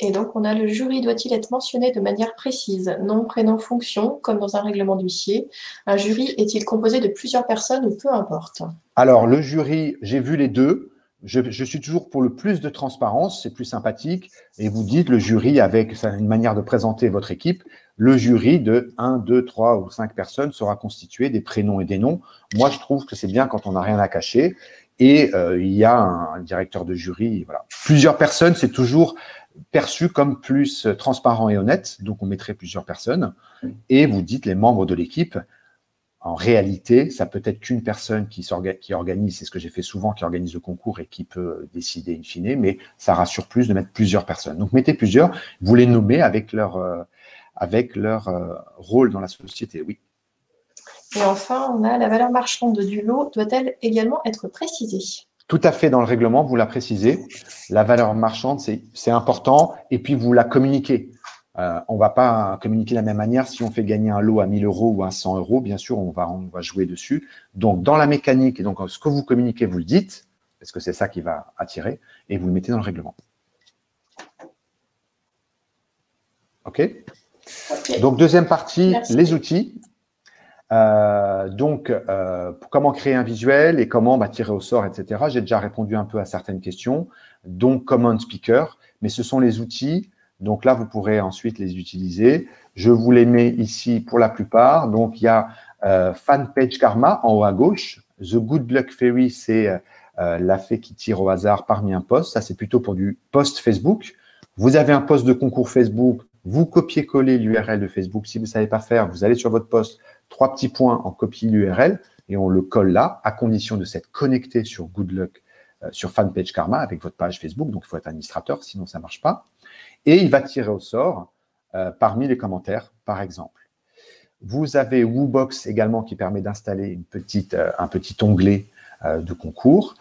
Et donc, on a le jury doit-il être mentionné de manière précise, nom, prénom, fonction, comme dans un règlement d'huissier. Un jury est-il composé de plusieurs personnes ou peu importe?
Alors, le jury, j'ai vu les deux. je suis toujours pour le plus de transparence, c'est plus sympathique. Et vous dites, le jury, avec une manière de présenter votre équipe, le jury de 1, 2, 3 ou 5 personnes sera constitué des prénoms et des noms. Moi, je trouve que c'est bien quand on n'a rien à cacher. Et il y a un directeur de jury. Voilà. Plusieurs personnes, c'est toujours perçu comme plus transparent et honnête. Donc, on mettrait plusieurs personnes. Et vous dites les membres de l'équipe. En réalité, ça peut être qu'une personne qui organise, c'est ce que j'ai fait souvent, qui organise le concours et qui peut décider in fine, mais ça rassure plus de mettre plusieurs personnes. Donc, mettez plusieurs, vous les nommez avec leur rôle dans la société, oui.
Et enfin, on a la valeur marchande du lot doit-elle également être précisée?
Tout à fait, dans le règlement, vous la précisez. La valeur marchande, c'est important, et puis vous la communiquez. On ne va pas communiquer de la même manière si on fait gagner un lot à 1 000 € ou à 100 €. Bien sûr, on va jouer dessus. Donc, dans la mécanique, et donc ce que vous communiquez, vous le dites, parce que c'est ça qui va attirer, et vous le mettez dans le règlement. OK? Donc, deuxième partie, merci. Les outils. Comment créer un visuel et comment tirer au sort, etc. J'ai déjà répondu un peu à certaines questions, donc Command Speaker, mais ce sont les outils. Donc là, vous pourrez ensuite les utiliser. Je vous les mets ici pour la plupart. Donc, il y a Fan Page Karma en haut à gauche. The Good Luck Fairy, c'est la fée qui tire au hasard parmi un post. Ça, c'est plutôt pour du post Facebook. Vous avez un post de concours Facebook. Vous copiez-collez l'URL de Facebook. Si vous ne savez pas faire, vous allez sur votre post, 3 petits points en copie l'URL et on le colle là, à condition de s'être connecté sur Good Luck, sur Fan Page Karma avec votre page Facebook. Donc, il faut être administrateur, sinon ça ne marche pas. Et il va tirer au sort parmi les commentaires, par exemple. Vous avez Woobox également qui permet d'installer un petit onglet de concours.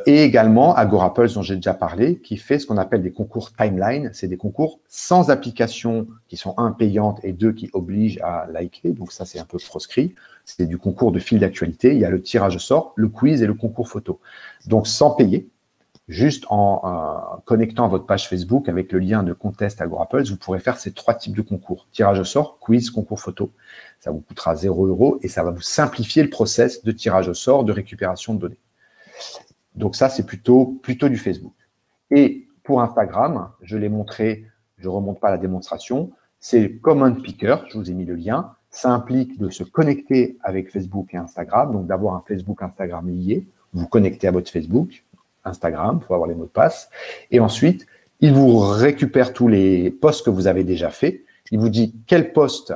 Et également Agorapulse, dont j'ai déjà parlé, qui fait ce qu'on appelle des concours timeline. C'est des concours sans application qui sont payantes et qui obligent à liker. Donc ça, c'est un peu proscrit. C'est du concours de fil d'actualité. Il y a le tirage au sort, le quiz et le concours photo. Donc sans payer. Juste en connectant à votre page Facebook avec le lien de Contest Agorapulse, vous pourrez faire ces 3 types de concours. Tirage au sort, quiz, concours photo. Ça vous coûtera 0 € et ça va vous simplifier le process de tirage au sort, de récupération de données. Donc ça, c'est plutôt du Facebook. Et pour Instagram, je l'ai montré, je ne remonte pas à la démonstration, c'est Command Picker, je vous ai mis le lien. Ça implique de se connecter avec Facebook et Instagram, donc d'avoir un Facebook Instagram lié. Vous connectez à votre Facebook, Instagram, il faut avoir les mots de passe. Et ensuite, il vous récupère tous les posts que vous avez déjà faits. Il vous dit quel post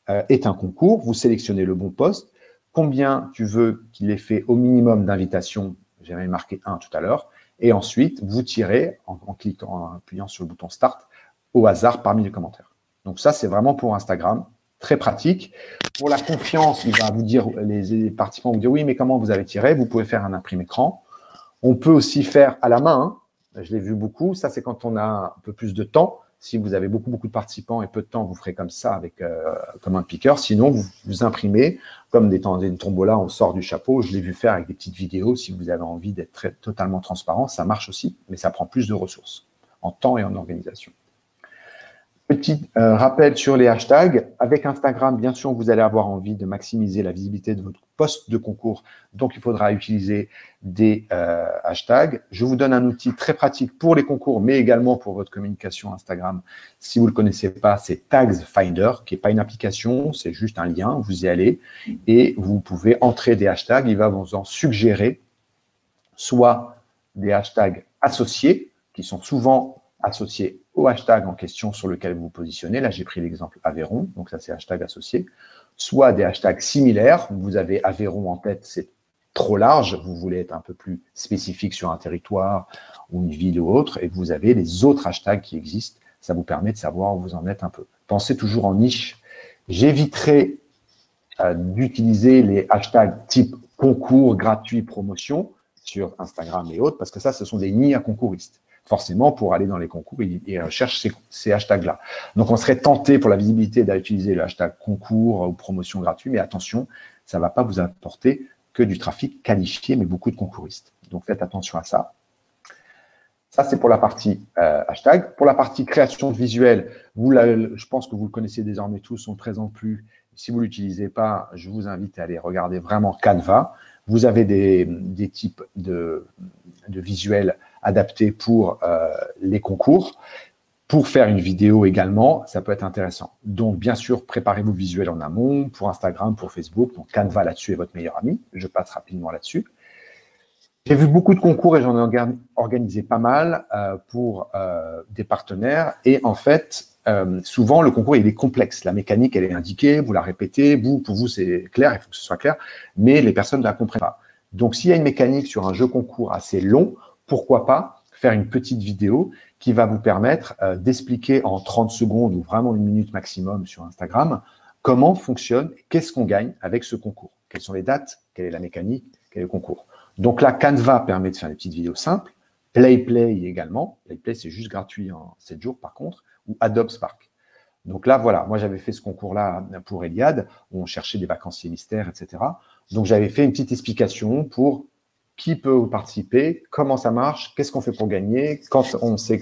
est un concours. Vous sélectionnez le bon post. Combien tu veux qu'il ait fait au minimum d'invitations. J'avais marqué 1 tout à l'heure. Et ensuite, vous tirez en appuyant sur le bouton Start au hasard parmi les commentaires. Donc ça, c'est vraiment pour Instagram. Très pratique. Pour la confiance, il va vous dire, les participants vont vous dire oui, mais comment vous avez tiré? Vous pouvez faire un imprime écran. On peut aussi faire à la main, hein. Je l'ai vu beaucoup. Ça, c'est quand on a un peu plus de temps. Si vous avez beaucoup de participants et peu de temps, vous ferez comme ça comme un piqueur. Sinon, vous imprimez comme une tombola, on sort du chapeau. Je l'ai vu faire avec des petites vidéos. Si vous avez envie d'être totalement transparent, ça marche aussi, mais ça prend plus de ressources en temps et en organisation. Petit rappel sur les hashtags. Avec Instagram, bien sûr, vous allez avoir envie de maximiser la visibilité de votre post de concours. Donc, il faudra utiliser des hashtags. Je vous donne un outil très pratique pour les concours, mais également pour votre communication Instagram. Si vous ne le connaissez pas, c'est Tags Finder, qui n'est pas une application, c'est juste un lien. Vous y allez et vous pouvez entrer des hashtags. Il va vous en suggérer soit des hashtags associés, qui sont souvent associés au hashtag en question sur lequel vous vous positionnez. Là, j'ai pris l'exemple Aveyron, donc ça, c'est hashtag associé. Soit des hashtags similaires. Vous avez Aveyron en tête, c'est trop large. Vous voulez être un peu plus spécifique sur un territoire ou une ville ou autre, et vous avez les autres hashtags qui existent. Ça vous permet de savoir où vous en êtes un peu. Pensez toujours en niche. J'éviterai d'utiliser les hashtags type concours, gratuit, promotion sur Instagram et autres, parce que ça, ce sont des nids à concouristes. Forcément, pour aller dans les concours, ils recherchent ces hashtags-là. Donc, on serait tenté pour la visibilité d'utiliser le hashtag concours ou promotion gratuit, mais attention, ça ne va pas vous apporter que du trafic qualifié, mais beaucoup de concouristes. Donc, faites attention à ça. Ça, c'est pour la partie hashtag. Pour la partie création de visuels, je pense que vous le connaissez désormais tous, on ne le présente plus. Si vous ne l'utilisez pas, je vous invite à aller regarder vraiment Canva. Vous avez des types de visuels adaptés pour les concours. Pour faire une vidéo également, ça peut être intéressant. Donc, bien sûr, préparez vos visuels en amont pour Instagram, pour Facebook. Donc, Canva là-dessus est votre meilleur ami. Je passe rapidement là-dessus. J'ai vu beaucoup de concours et j'en ai organisé pas mal pour des partenaires. Et en fait, souvent, le concours, il est complexe. La mécanique, elle est indiquée, vous la répétez. Pour vous, c'est clair, il faut que ce soit clair. Mais les personnes ne la comprennent pas. Donc, s'il y a une mécanique sur un jeu concours assez long, pourquoi pas faire une petite vidéo qui va vous permettre d'expliquer en 30 secondes ou vraiment 1 minute maximum sur Instagram comment fonctionne, qu'est-ce qu'on gagne avec ce concours. Quelles sont les dates, quelle est la mécanique, quel est le concours. Donc là, Canva permet de faire des petites vidéos simples. PlayPlay également. PlayPlay, c'est juste gratuit en 7 jours par contre. Ou Adobe Spark. Donc là, voilà, moi j'avais fait ce concours-là pour Eliade, où on cherchait des vacanciers mystères, etc. Donc j'avais fait une petite explication pour qui peut participer, comment ça marche, qu'est-ce qu'on fait pour gagner, quand on sait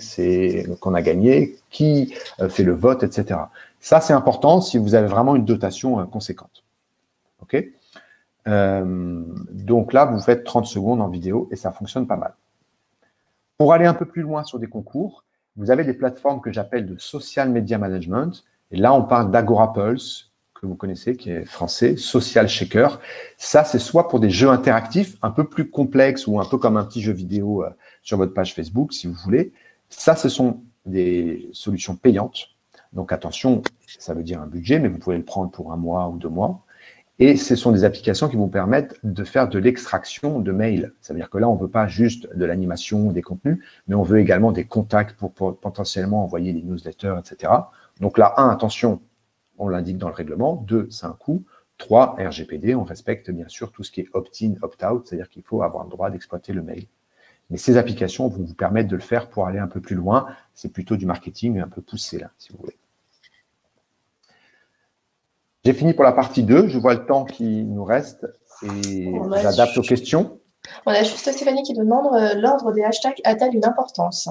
qu'on a gagné, qui fait le vote, etc. Ça, c'est important si vous avez vraiment une dotation conséquente. OK ? Donc là, vous faites 30 secondes en vidéo et ça fonctionne pas mal. Pour aller un peu plus loin sur des concours, vous avez des plateformes que j'appelle de social media management. Et là, on parle d'Agora Pulse, que vous connaissez, qui est français, Social Shaker. Ça, c'est soit pour des jeux interactifs un peu plus complexes ou un peu comme un petit jeu vidéo sur votre page Facebook, si vous voulez. Ça, ce sont des solutions payantes. Donc, attention, ça veut dire un budget, mais vous pouvez le prendre pour 1 mois ou 2 mois. Et ce sont des applications qui vous permettent de faire de l'extraction de mails. Ça veut dire que là, on ne veut pas juste de l'animation, des contenus, mais on veut également des contacts pour potentiellement envoyer des newsletters, etc. Donc là, 1, attention, on l'indique dans le règlement. 2, c'est un coût. 3, RGPD, on respecte bien sûr tout ce qui est opt-in, opt-out, c'est-à-dire qu'il faut avoir le droit d'exploiter le mail. Mais ces applications vont vous permettre de le faire pour aller un peu plus loin. C'est plutôt du marketing un peu poussé là, si vous voulez. J'ai fini pour la partie 2. Je vois le temps qui nous reste et j'adapte aux questions.
On a juste Stéphanie qui demande l'ordre des hashtags a-t-elle une importance?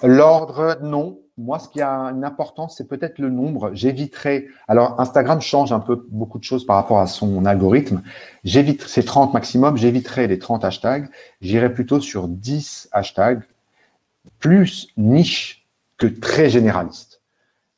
L'ordre, non. Moi, ce qui a une importance, c'est peut-être le nombre. J'éviterai. Alors, Instagram change un peu beaucoup de choses par rapport à son algorithme. C'est 30 maximum. J'éviterai les 30 hashtags. J'irai plutôt sur 10 hashtags, plus niche que très généraliste.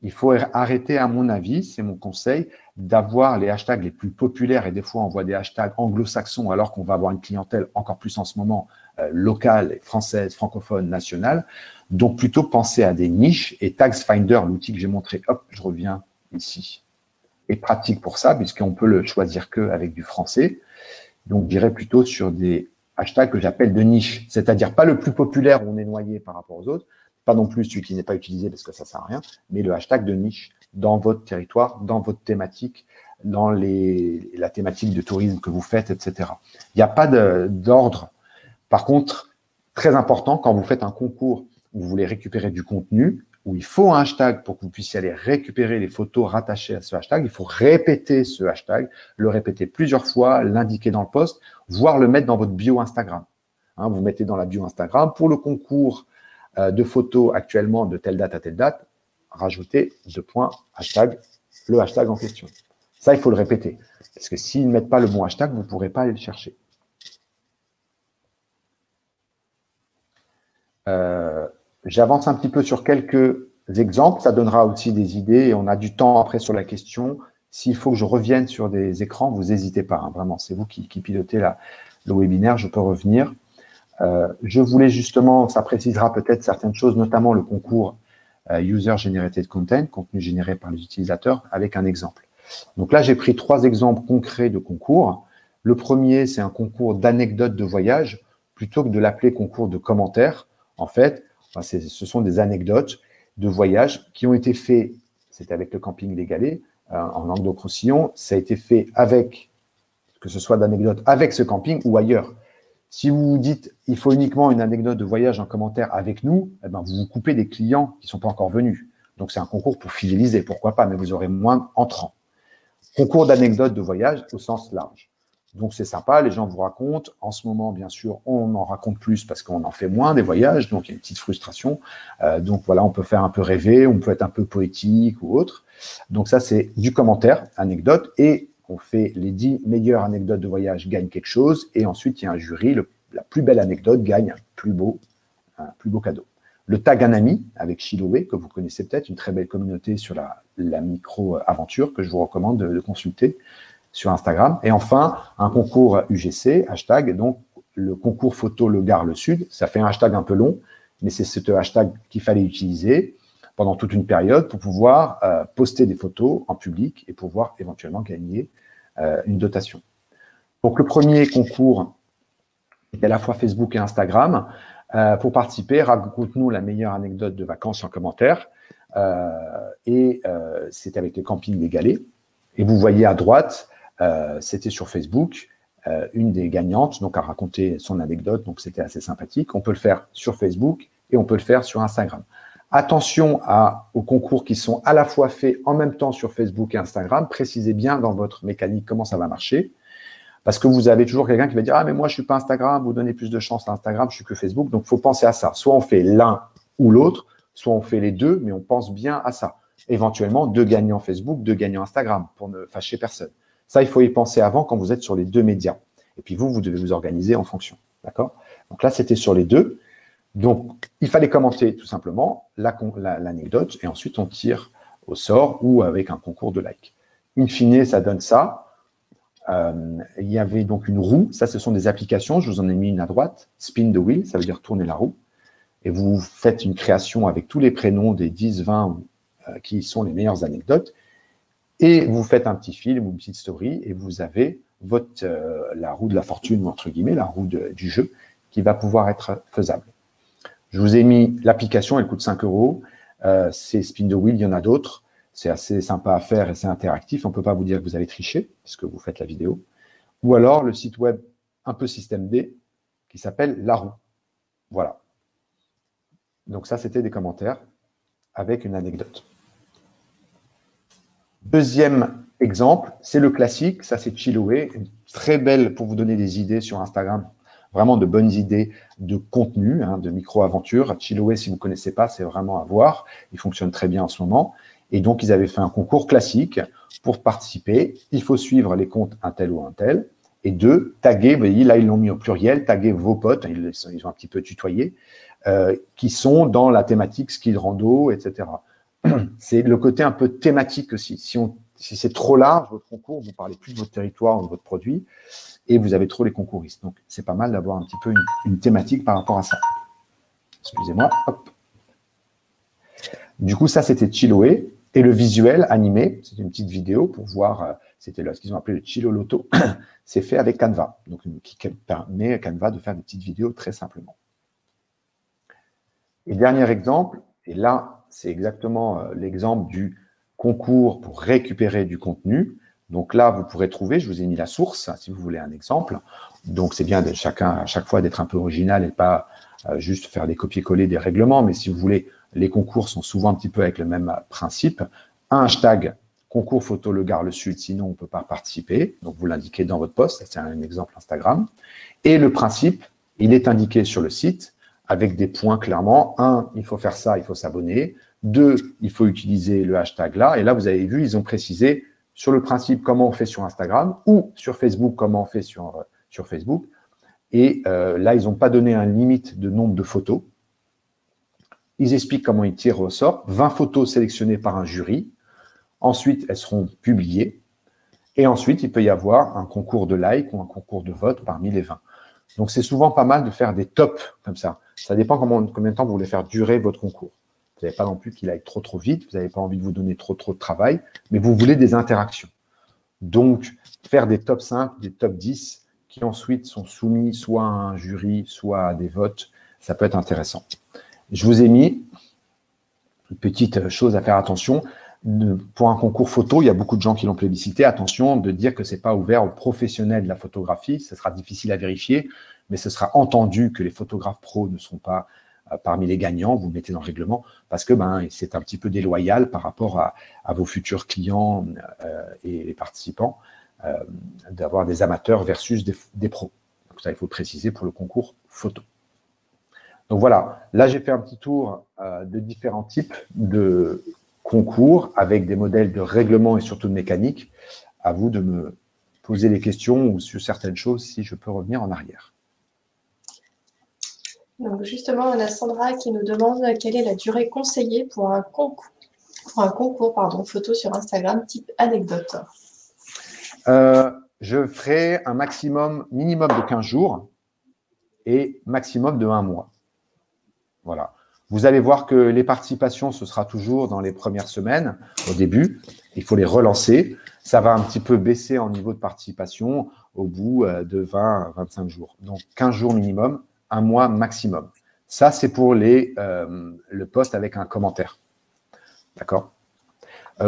Il faut arrêter, à mon avis, c'est mon conseil, d'avoir les hashtags les plus populaires et des fois on voit des hashtags anglo-saxons alors qu'on va avoir une clientèle encore plus en ce moment locale, française, francophone, nationale. Donc plutôt penser à des niches et Tags Finder, l'outil que j'ai montré, hop, je reviens ici, est pratique pour ça puisqu'on peut le choisir qu'avec du français. Donc je dirais plutôt sur des hashtags que j'appelle de niche, c'est-à-dire pas le plus populaire où on est noyé par rapport aux autres, pas non plus celui qui n'est pas utilisé parce que ça ne sert à rien, mais le hashtag de niche dans votre territoire, dans votre thématique, dans la thématique de tourisme que vous faites, etc. Il n'y a pas d'ordre. Par contre, très important, quand vous faites un concours où vous voulez récupérer du contenu, où il faut un hashtag pour que vous puissiez aller récupérer les photos rattachées à ce hashtag, il faut répéter ce hashtag, le répéter plusieurs fois, l'indiquer dans le post, voire le mettre dans votre bio Instagram. Hein, vous mettez dans la bio Instagram pour le concours de photos actuellement de telle date à telle date, rajoutez hashtag, le hashtag en question. Ça, il faut le répéter. Parce que s'ils ne mettent pas le bon hashtag, vous ne pourrez pas aller le chercher. J'avance un petit peu sur quelques exemples. Ça donnera aussi des idées et on a du temps après sur la question. S'il faut que je revienne sur des écrans, vous n'hésitez pas. Hein, vraiment, c'est vous qui pilotez le webinaire. Je peux revenir. Je voulais justement, ça précisera peut-être certaines choses, notamment le concours User Generated Content, contenu généré par les utilisateurs, avec un exemple. Donc là, j'ai pris 3 exemples concrets de concours. Le premier, c'est un concours d'anecdotes de voyage, plutôt que de l'appeler concours de commentaires. En fait, ce sont des anecdotes de voyage qui ont été faits, c'était avec le camping des Galets, en Languedoc-Roussillon, ça a été fait avec, que ce soit d'anecdotes avec ce camping ou ailleurs. Si vous vous dites « il faut uniquement une anecdote de voyage en commentaire avec nous », eh ben, vous vous coupez des clients qui ne sont pas encore venus. Donc, c'est un concours pour fidéliser, pourquoi pas, mais vous aurez moins entrants. Concours d'anecdotes de voyage au sens large. Donc, c'est sympa, les gens vous racontent. En ce moment, bien sûr, on en raconte plus parce qu'on en fait moins des voyages, donc il y a une petite frustration. Donc, voilà, on peut faire un peu rêver, on peut être un peu poétique ou autre. Donc, ça, c'est du commentaire, anecdote, et on fait les 10 meilleures anecdotes de voyage gagnent quelque chose, et ensuite, il y a un jury, la plus belle anecdote gagne un plus beau cadeau. Le tag un ami avec Chiloé, que vous connaissez peut-être, une très belle communauté sur la micro-aventure que je vous recommande de consulter sur Instagram. Et enfin, un concours UGC, hashtag, donc le concours photo Le Gard le Sud. Ça fait un hashtag un peu long, mais c'est ce hashtag qu'il fallait utiliser pendant toute une période pour pouvoir poster des photos en public et pouvoir éventuellement gagner une dotation. Donc, le premier concours est à la fois Facebook et Instagram. Pour participer, raconte-nous la meilleure anecdote de vacances en commentaire. C'est avec le camping des Galets. Et vous voyez à droite, c'était sur Facebook, une des gagnantes, donc a raconté son anecdote, donc c'était assez sympathique. On peut le faire sur Facebook et on peut le faire sur Instagram. Attention aux concours qui sont à la fois faits en même temps sur Facebook et Instagram. Précisez bien dans votre mécanique comment ça va marcher. Parce que vous avez toujours quelqu'un qui va dire « Ah, mais moi, je ne suis pas Instagram, vous donnez plus de chance à Instagram, je suis que Facebook. » Donc, il faut penser à ça. Soit on fait l'un ou l'autre, soit on fait les deux, mais on pense bien à ça. Éventuellement, 2 gagnants Facebook, 2 gagnants Instagram, pour ne fâcher personne. Ça, il faut y penser avant quand vous êtes sur les 2 médias. Et puis vous devez vous organiser en fonction. D'accord? Donc là, c'était sur les 2. Donc, il fallait commenter tout simplement l'anecdote et ensuite on tire au sort ou avec un concours de like. In fine, ça donne ça. Il y avait donc une roue. Ça, ce sont des applications. Je vous en ai mis une à droite. Spin the wheel, ça veut dire tourner la roue. Et vous faites une création avec tous les prénoms des 10, 20 qui sont les meilleures anecdotes. Et vous faites un petit film ou une petite story et vous avez la roue de la fortune, entre guillemets, la roue du jeu qui va pouvoir être faisable. Je vous ai mis l'application, elle coûte 5 €. C'est Spin the Wheel, il y en a d'autres. C'est assez sympa à faire et c'est interactif. On ne peut pas vous dire que vous allez tricher puisque vous faites la vidéo. Ou alors le site web un peu système D qui s'appelle La Roue. Voilà. Donc ça, c'était des commentaires avec une anecdote. Deuxième exemple, c'est le classique. Ça, c'est Chiloé. Très belle pour vous donner des idées sur Instagram. Vraiment de bonnes idées de contenu, de micro-aventure. Chiloé, si vous ne connaissez pas, c'est vraiment à voir. Il fonctionne très bien en ce moment. Et donc, ils avaient fait un concours classique. Pour participer, il faut suivre les comptes un tel ou un tel. Et 2, taguer, vous voyez, là, ils l'ont mis au pluriel, taguer vos potes, ils ont un petit peu tutoyé, qui sont dans la thématique ski rando, etc. C'est le côté un peu thématique aussi. Si c'est trop large, votre concours, vous ne parlez plus de votre territoire ou de votre produit, et vous avez trop les concouristes. Donc, c'est pas mal d'avoir un petit peu une thématique par rapport à ça. Excusez-moi. Hop. Du coup, ça, c'était Chiloé. Et le visuel animé, c'est une petite vidéo pour voir, c'était ce qu'ils ont appelé le Chilo Loto, c'est fait avec Canva, donc qui permet à Canva de faire des petites vidéos très simplement. Et dernier exemple, et là, c'est exactement l'exemple du concours pour récupérer du contenu. Donc là, vous pourrez trouver, je vous ai mis la source, si vous voulez un exemple. Donc c'est bien à chaque fois d'être un peu original et pas juste faire des copier-coller des règlements, mais si vous voulez, les concours sont souvent un petit peu avec le même principe. Un hashtag concours photo Le Gard le Sud, sinon on ne peut pas participer. Donc vous l'indiquez dans votre post, c'est un exemple Instagram. Et le principe, il est indiqué sur le site avec des points clairement. 1, il faut faire ça, il faut s'abonner. 2, il faut utiliser le hashtag là. Et là, vous avez vu, ils ont précisé sur le principe comment on fait sur Instagram ou sur Facebook, comment on fait sur Facebook. Et là, ils n'ont pas donné un limite de nombre de photos. Ils expliquent comment ils tirent au sort. 20 photos sélectionnées par un jury. Ensuite, elles seront publiées. Et ensuite, il peut y avoir un concours de like ou un concours de vote parmi les 20. Donc, c'est souvent pas mal de faire des tops comme ça. Ça dépend combien de temps vous voulez faire durer votre concours. Vous n'avez pas non plus qu'il aille trop vite. Vous n'avez pas envie de vous donner trop de travail. Mais vous voulez des interactions. Donc, faire des top 5, des top 10 qui ensuite sont soumis soit à un jury, soit à des votes, ça peut être intéressant. Je vous ai mis une petite chose à faire attention. Pour un concours photo, il y a beaucoup de gens qui l'ont plébiscité. Attention de dire que ce n'est pas ouvert aux professionnels de la photographie. Ce sera difficile à vérifier, mais ce sera entendu que les photographes pros ne seront pas parmi les gagnants. Vous le mettez dans le règlement parce que c'est un petit peu déloyal par rapport à vos futurs clients et les participants d'avoir des amateurs versus des pros. Donc ça, il faut le préciser pour le concours photo. Donc voilà, là j'ai fait un petit tour de différents types de concours avec des modèles de règlement et surtout de mécanique. À vous de me poser des questions ou sur certaines choses si je peux revenir en arrière.
Donc justement, on a Sandra qui nous demande quelle est la durée conseillée pour un concours photo sur Instagram type anecdote.
Je ferai un minimum de 15 jours et maximum de 1 mois. Voilà. Vous allez voir que les participations, ce sera toujours dans les premières semaines, au début. Il faut les relancer. Ça va un petit peu baisser en niveau de participation au bout de 20 à 25 jours. Donc, 15 jours minimum, 1 mois maximum. Ça, c'est pour le post avec un commentaire. D'accord ?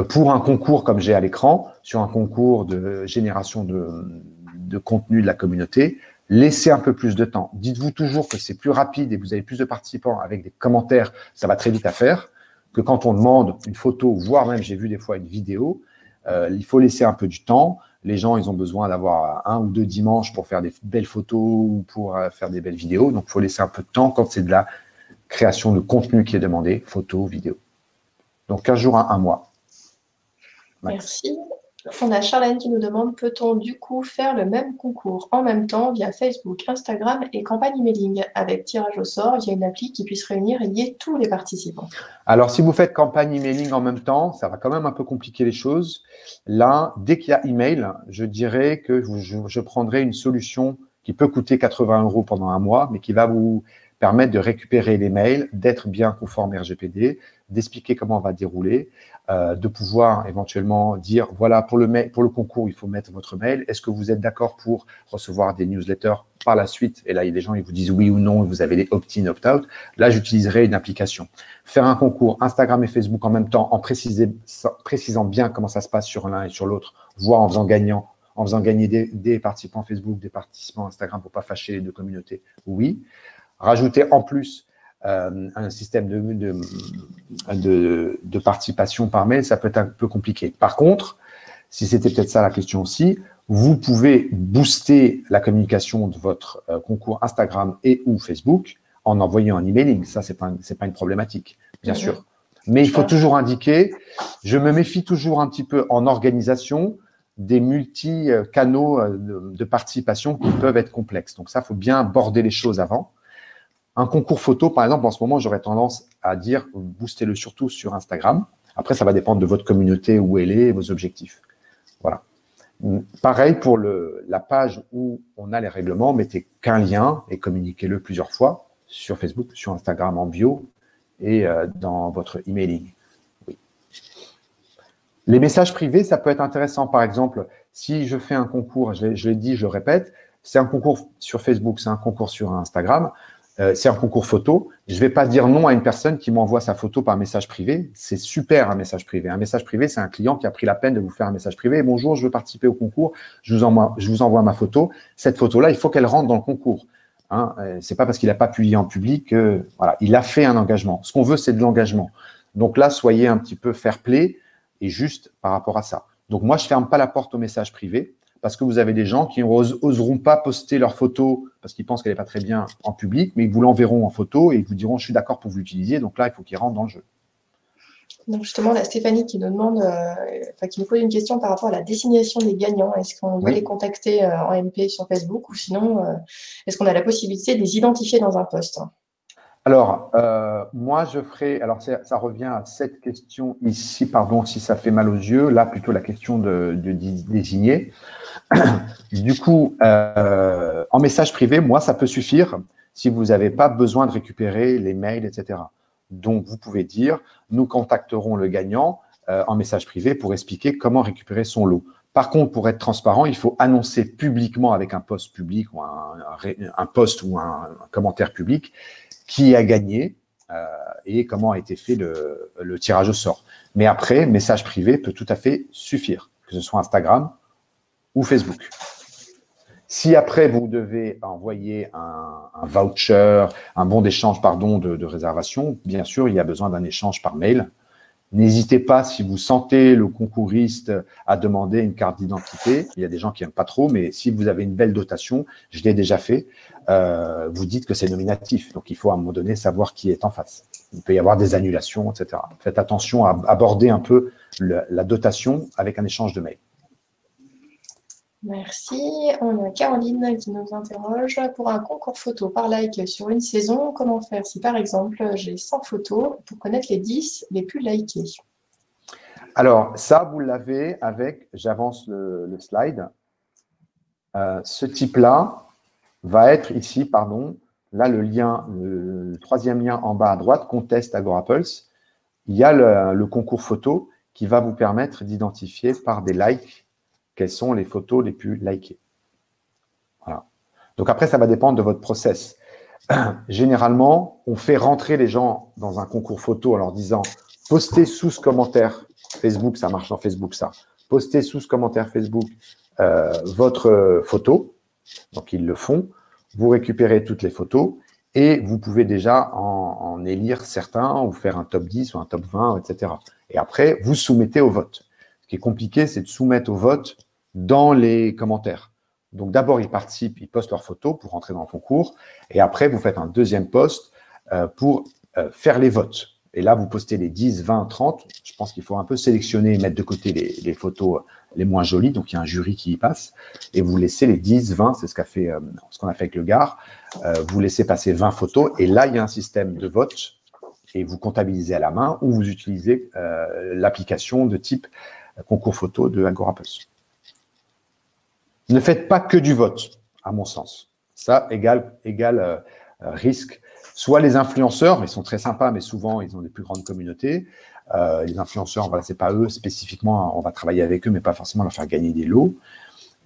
Pour un concours comme j'ai à l'écran, sur un concours de génération de contenu de la communauté, laissez un peu plus de temps. Dites-vous toujours que c'est plus rapide et vous avez plus de participants avec des commentaires, ça va très vite à faire, que quand on demande une photo, voire même j'ai vu des fois une vidéo, il faut laisser un peu du temps. Les gens, ils ont besoin d'avoir 1 ou 2 dimanches pour faire des belles photos ou pour faire des belles vidéos. Donc, il faut laisser un peu de temps quand c'est de la création de contenu qui est demandé, photo, vidéo. Donc, 15 jours à 1 mois. Max.
Merci. On a Charlène qui nous demande, peut-on du coup faire le même concours en même temps via Facebook, Instagram et campagne emailing avec tirage au sort via une appli qui puisse réunir et lier tous les participants?
Alors, si vous faites campagne emailing en même temps, ça va quand même un peu compliquer les choses. Là, dès qu'il y a email, je dirais que je prendrai une solution qui peut coûter 80 € pendant 1 mois, mais qui va vous permettre de récupérer les mails, d'être bien conforme RGPD, d'expliquer comment on va dérouler, de pouvoir éventuellement dire, voilà, pour le concours, il faut mettre votre mail. Est-ce que vous êtes d'accord pour recevoir des newsletters par la suite? Et là, il y a des gens, ils vous disent oui ou non, et vous avez les opt-in, opt-out. Là, j'utiliserai une application. Faire un concours Instagram et Facebook en même temps, en précisant bien comment ça se passe sur l'un et sur l'autre, voire en faisant gagner des participants Facebook, des participants Instagram pour pas fâcher les deux communautés, oui. Rajouter en plus un système de participation par mail, ça peut être un peu compliqué. Par contre, si c'était peut-être ça la question aussi, vous pouvez booster la communication de votre concours Instagram et ou Facebook en envoyant un emailing. Ça, c'est pas une problématique, bien sûr. Mais il faut toujours indiquer, je me méfie toujours un petit peu en organisation des multi-canaux de participation qui peuvent être complexes. Donc ça, il faut bien aborder les choses avant. Un concours photo, par exemple, en ce moment, j'aurais tendance à dire boostez-le surtout sur Instagram. Après, ça va dépendre de votre communauté, où elle est, et vos objectifs. Voilà. Pareil pour la page où on a les règlements, mettez qu'un lien et communiquez-le plusieurs fois sur Facebook, sur Instagram en bio et dans votre emailing. Oui. Les messages privés, ça peut être intéressant. Par exemple, si je fais un concours, je l'ai dit, je le répète, c'est un concours sur Facebook, c'est un concours sur Instagram. C'est un concours photo, je ne vais pas dire non à une personne qui m'envoie sa photo par message privé. C'est super un message privé. Un message privé, c'est un client qui a pris la peine de vous faire un message privé. Bonjour, je veux participer au concours, je vous envoie ma photo. Cette photo-là, il faut qu'elle rentre dans le concours. Hein, c'est pas parce qu'il n'a pas publié en public que voilà, il a fait un engagement. Ce qu'on veut, c'est de l'engagement. Donc là, soyez un petit peu fair play et juste par rapport à ça. Donc moi, je ferme pas la porte au message privé. Parce que vous avez des gens qui n'oseront pas poster leur photo parce qu'ils pensent qu'elle n'est pas très bien en public, mais ils vous l'enverront en photo et ils vous diront « je suis d'accord pour vous l'utiliser ». Donc là, il faut qu'ils rentrent dans le jeu.
Donc justement, la Stéphanie qui nous demande, qui nous pose une question par rapport à la désignation des gagnants. Est-ce qu'on doit les contacter en MP sur Facebook ou sinon, est-ce qu'on a la possibilité de les identifier dans un post?
Alors, moi, je ferai… Alors, ça revient à cette question ici, pardon, si ça fait mal aux yeux. Là, plutôt la question de désigner. Du coup, en message privé, moi, ça peut suffire si vous n'avez pas besoin de récupérer les mails, etc. Donc, vous pouvez dire, nous contacterons le gagnant en message privé pour expliquer comment récupérer son lot. Par contre, pour être transparent, il faut annoncer publiquement avec un post public ou un post ou un commentaire public qui a gagné et comment a été fait le tirage au sort. Mais après, message privé peut tout à fait suffire, que ce soit Instagram ou Facebook. Si après, vous devez envoyer un voucher, un bon d'échange, pardon, de réservation, bien sûr, il y a besoin d'un échange par mail. N'hésitez pas, si vous sentez le concouriste, à demander une carte d'identité. Il y a des gens qui n'aiment pas trop, mais si vous avez une belle dotation, je l'ai déjà fait, vous dites que c'est nominatif. Donc, il faut à un moment donné savoir qui est en face. Il peut y avoir des annulations, etc. Faites attention à aborder un peu la dotation avec un échange de mail.
Merci. On a Caroline qui nous interroge. Pour un concours photo par like sur une saison, comment faire si par exemple j'ai 100 photos pour connaître les 10 les plus likées?
Alors, ça, vous l'avez avec, j'avance le slide, ce type-là va être ici, pardon, là le lien, le troisième lien en bas à droite, Contest Agorapulse. Il y a le concours photo qui va vous permettre d'identifier par des likes quelles sont les photos les plus likées. Voilà. Donc après, ça va dépendre de votre process. Généralement, on fait rentrer les gens dans un concours photo en leur disant « Postez sous ce commentaire Facebook », ça marche dans Facebook ça, « Postez sous ce commentaire Facebook votre photo ». Donc, ils le font. Vous récupérez toutes les photos et vous pouvez déjà en élire certains ou faire un top 10 ou un top 20, etc. Et après, vous soumettez au vote. Ce qui est compliqué, c'est de soumettre au vote dans les commentaires. Donc, d'abord, ils participent, ils postent leurs photos pour rentrer dans le concours. Et après, vous faites un deuxième post pour faire les votes. Et là, vous postez les 10, 20, 30. Je pense qu'il faut un peu sélectionner et mettre de côté les photos les moins jolies. Donc, il y a un jury qui y passe. Et vous laissez les 10, 20, c'est ce qu'on a fait avec le Gard. Vous laissez passer 20 photos. Et là, il y a un système de vote. Et vous comptabilisez à la main ou vous utilisez l'application de type concours photo de Agorapulse. Ne faites pas que du vote, à mon sens. Ça égale risque. Soit les influenceurs, ils sont très sympas, mais souvent, ils ont des plus grandes communautés. Les influenceurs, voilà, ce n'est pas eux spécifiquement, on va travailler avec eux, mais pas forcément leur faire gagner des lots.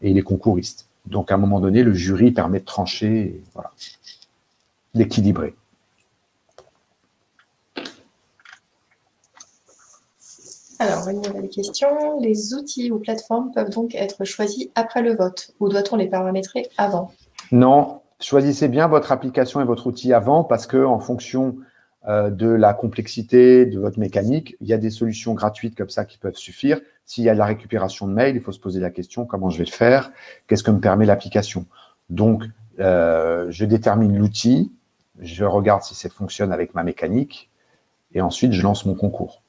Et les concouristes. Donc, à un moment donné, le jury permet de trancher, et voilà, d'équilibrer.
Alors, une nouvelle question. Les outils ou plateformes peuvent donc être choisis après le vote ou doit-on les paramétrer avant?
Non, choisissez bien votre application et votre outil avant parce qu'en fonction de la complexité de votre mécanique, il y a des solutions gratuites comme ça qui peuvent suffire. S'il y a de la récupération de mails, il faut se poser la question, comment je vais le faire? Qu'est-ce que me permet l'application? Donc, je détermine l'outil, je regarde si ça fonctionne avec ma mécanique et ensuite, je lance mon concours.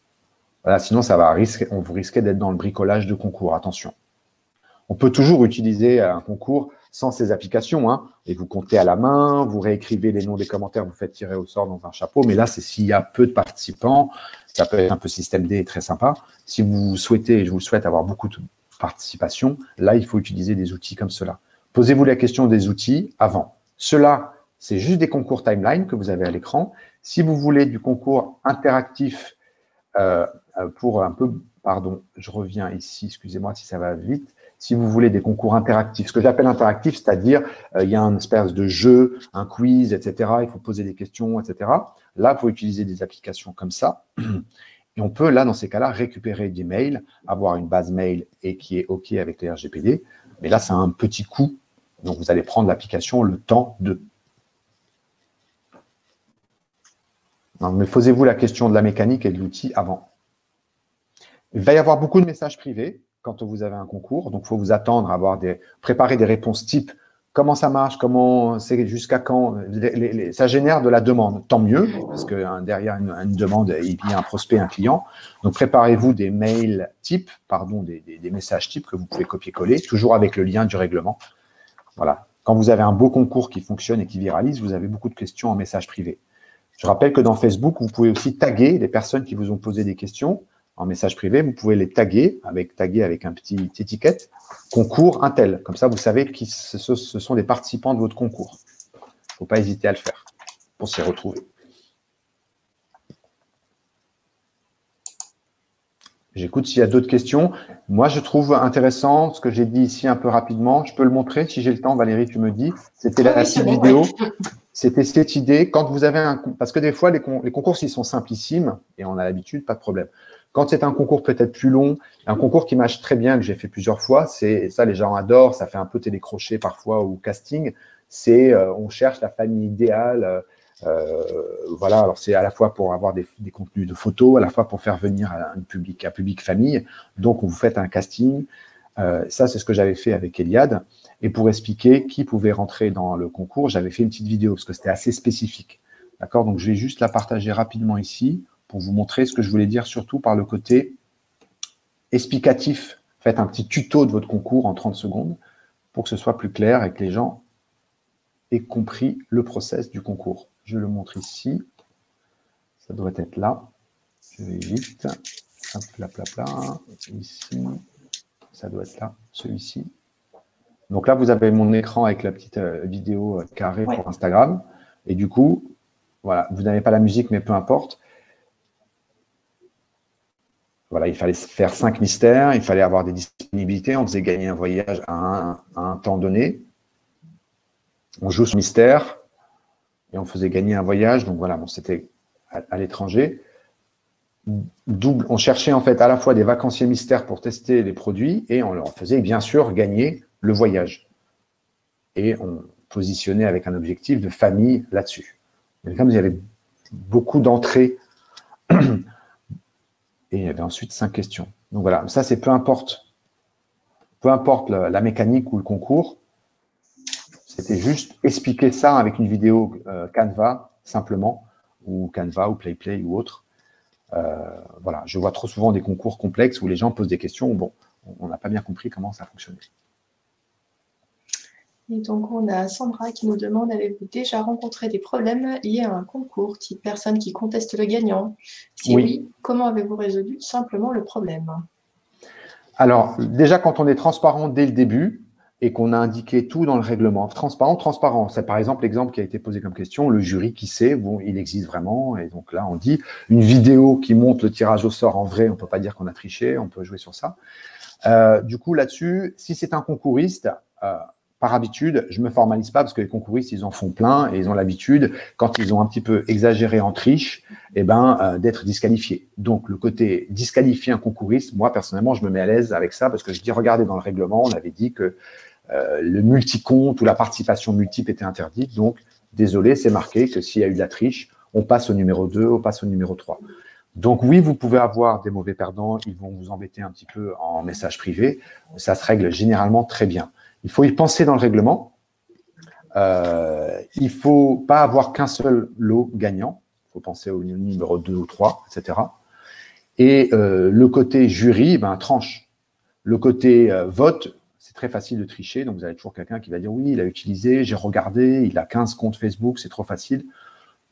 Voilà, sinon, on vous risquez d'être dans le bricolage de concours. Attention. On peut toujours utiliser un concours sans ces applications, hein, et vous comptez à la main, vous réécrivez les noms des commentaires, vous faites tirer au sort dans un chapeau, mais là, c'est s'il y a peu de participants, ça peut être un peu système D très sympa. Si vous souhaitez, et je vous le souhaite, avoir beaucoup de participation, là, il faut utiliser des outils comme cela. Posez-vous la question des outils avant. Cela, c'est juste des concours timeline que vous avez à l'écran. Si vous voulez du concours interactif pour un peu, pardon, je reviens ici, excusez-moi si ça va vite. Si vous voulez des concours interactifs, ce que j'appelle interactif, c'est-à-dire il y a une espèce de jeu, un quiz, etc. Il faut poser des questions, etc. Là, il faut utiliser des applications comme ça. Et on peut, là, dans ces cas-là, récupérer des mails, avoir une base mail et qui est OK avec les RGPD. Mais là, c'est un petit coût. Donc, vous allez prendre l'application le temps de. Non, mais posez-vous la question de la mécanique et de l'outil avant. Il va y avoir beaucoup de messages privés quand vous avez un concours. Donc, il faut vous attendre à préparer des réponses type comment ça marche, comment c'est, jusqu'à quand. Ça génère de la demande. Tant mieux, parce que derrière une demande, il y a un prospect, un client. Donc, préparez-vous des mails type, des messages type que vous pouvez copier-coller, toujours avec le lien du règlement. Voilà. Quand vous avez un beau concours qui fonctionne et qui viralise, vous avez beaucoup de questions en message privé. Je rappelle que dans Facebook, vous pouvez aussi taguer les personnes qui vous ont posé des questions en message privé. Vous pouvez les taguer avec un petit étiquette concours Intel. Comme ça, vous savez que ce sont des participants de votre concours. Il ne faut pas hésiter à le faire pour s'y retrouver. J'écoute s'il y a d'autres questions. Moi, je trouve intéressant ce que j'ai dit ici un peu rapidement. Je peux le montrer si j'ai le temps. Valérie, tu me dis. C'était la petite vidéo. C'était cette idée. Quand vous avez parce que des fois, les concours, s'ils sont simplissimes, et on a l'habitude, pas de problème. Quand c'est un concours peut-être plus long, un concours qui marche très bien, que j'ai fait plusieurs fois, c'est ça, les gens adorent, ça fait un peu télécrochet parfois ou casting, c'est on cherche la famille idéale. Voilà, alors c'est à la fois pour avoir des contenus de photos, à la fois pour faire venir un public famille. Donc, vous faites un casting. Ça, c'est ce que j'avais fait avec Eliade. Et pour expliquer qui pouvait rentrer dans le concours, j'avais fait une petite vidéo parce que c'était assez spécifique. D'accord? Donc, je vais juste la partager rapidement ici pour vous montrer ce que je voulais dire, surtout par le côté explicatif. Faites un petit tuto de votre concours en 30 secondes. pour que ce soit plus clair et que les gens aient compris le process du concours. Je le montre ici. Ça doit être là. Je vais vite. Hop, là, là, là. Ici. Ça doit être là, celui-ci. Donc là, vous avez mon écran avec la petite vidéo carrée pour Instagram. Et du coup, voilà, vous n'avez pas la musique, mais peu importe. Voilà, il fallait faire 5 mystères, il fallait avoir des disponibilités, on faisait gagner un voyage à un temps donné. On joue ce mystère et on faisait gagner un voyage. Donc voilà, bon, c'était à l'étranger. On cherchait en fait à la fois des vacanciers mystères pour tester les produits et on leur faisait bien sûr gagner le voyage. Et on positionnait avec un objectif de famille là-dessus. Mais comme il y avait beaucoup d'entrées, et il y avait ensuite 5 questions. Donc voilà, ça c'est peu importe la mécanique ou le concours, c'était juste expliquer ça avec une vidéo Canva simplement, ou Canva ou PlayPlay ou autre. Voilà, je vois trop souvent des concours complexes où les gens posent des questions, bon, on n'a pas bien compris comment ça fonctionnait.
Et donc, on a Sandra qui nous demande, avez-vous déjà rencontré des problèmes liés à un concours, type personne qui conteste le gagnant? Si oui, comment avez-vous résolu simplement le problème?
Alors, déjà, quand on est transparent dès le début et qu'on a indiqué tout dans le règlement, transparent, c'est par exemple l'exemple qui a été posé comme question, le jury qui sait, bon, il existe vraiment, et donc là, on dit, une vidéo qui montre le tirage au sort en vrai, on ne peut pas dire qu'on a triché, on peut jouer sur ça. Du coup, là-dessus, si c'est un concouriste, par habitude, je ne me formalise pas parce que les concouristes, ils en font plein et ils ont l'habitude, quand ils ont un petit peu exagéré en triche, d'être disqualifiés. Donc, le côté disqualifier un concouriste, moi, personnellement, je me mets à l'aise avec ça parce que je dis, regardez, dans le règlement, on avait dit que le multicompte ou la participation multiple était interdite. Donc, désolé, c'est marqué que s'il y a eu de la triche, on passe au numéro 2, on passe au numéro 3. Donc, oui, vous pouvez avoir des mauvais perdants, ils vont vous embêter un petit peu en message privé. Ça se règle généralement très bien. Il faut y penser dans le règlement. Il ne faut pas avoir qu'un seul lot gagnant. Il faut penser au numéro 2 ou 3, etc. Et le côté jury, tranche. Le côté vote, c'est très facile de tricher. Donc, vous avez toujours quelqu'un qui va dire « Oui, il a utilisé, j'ai regardé, il a 15 comptes Facebook, c'est trop facile. »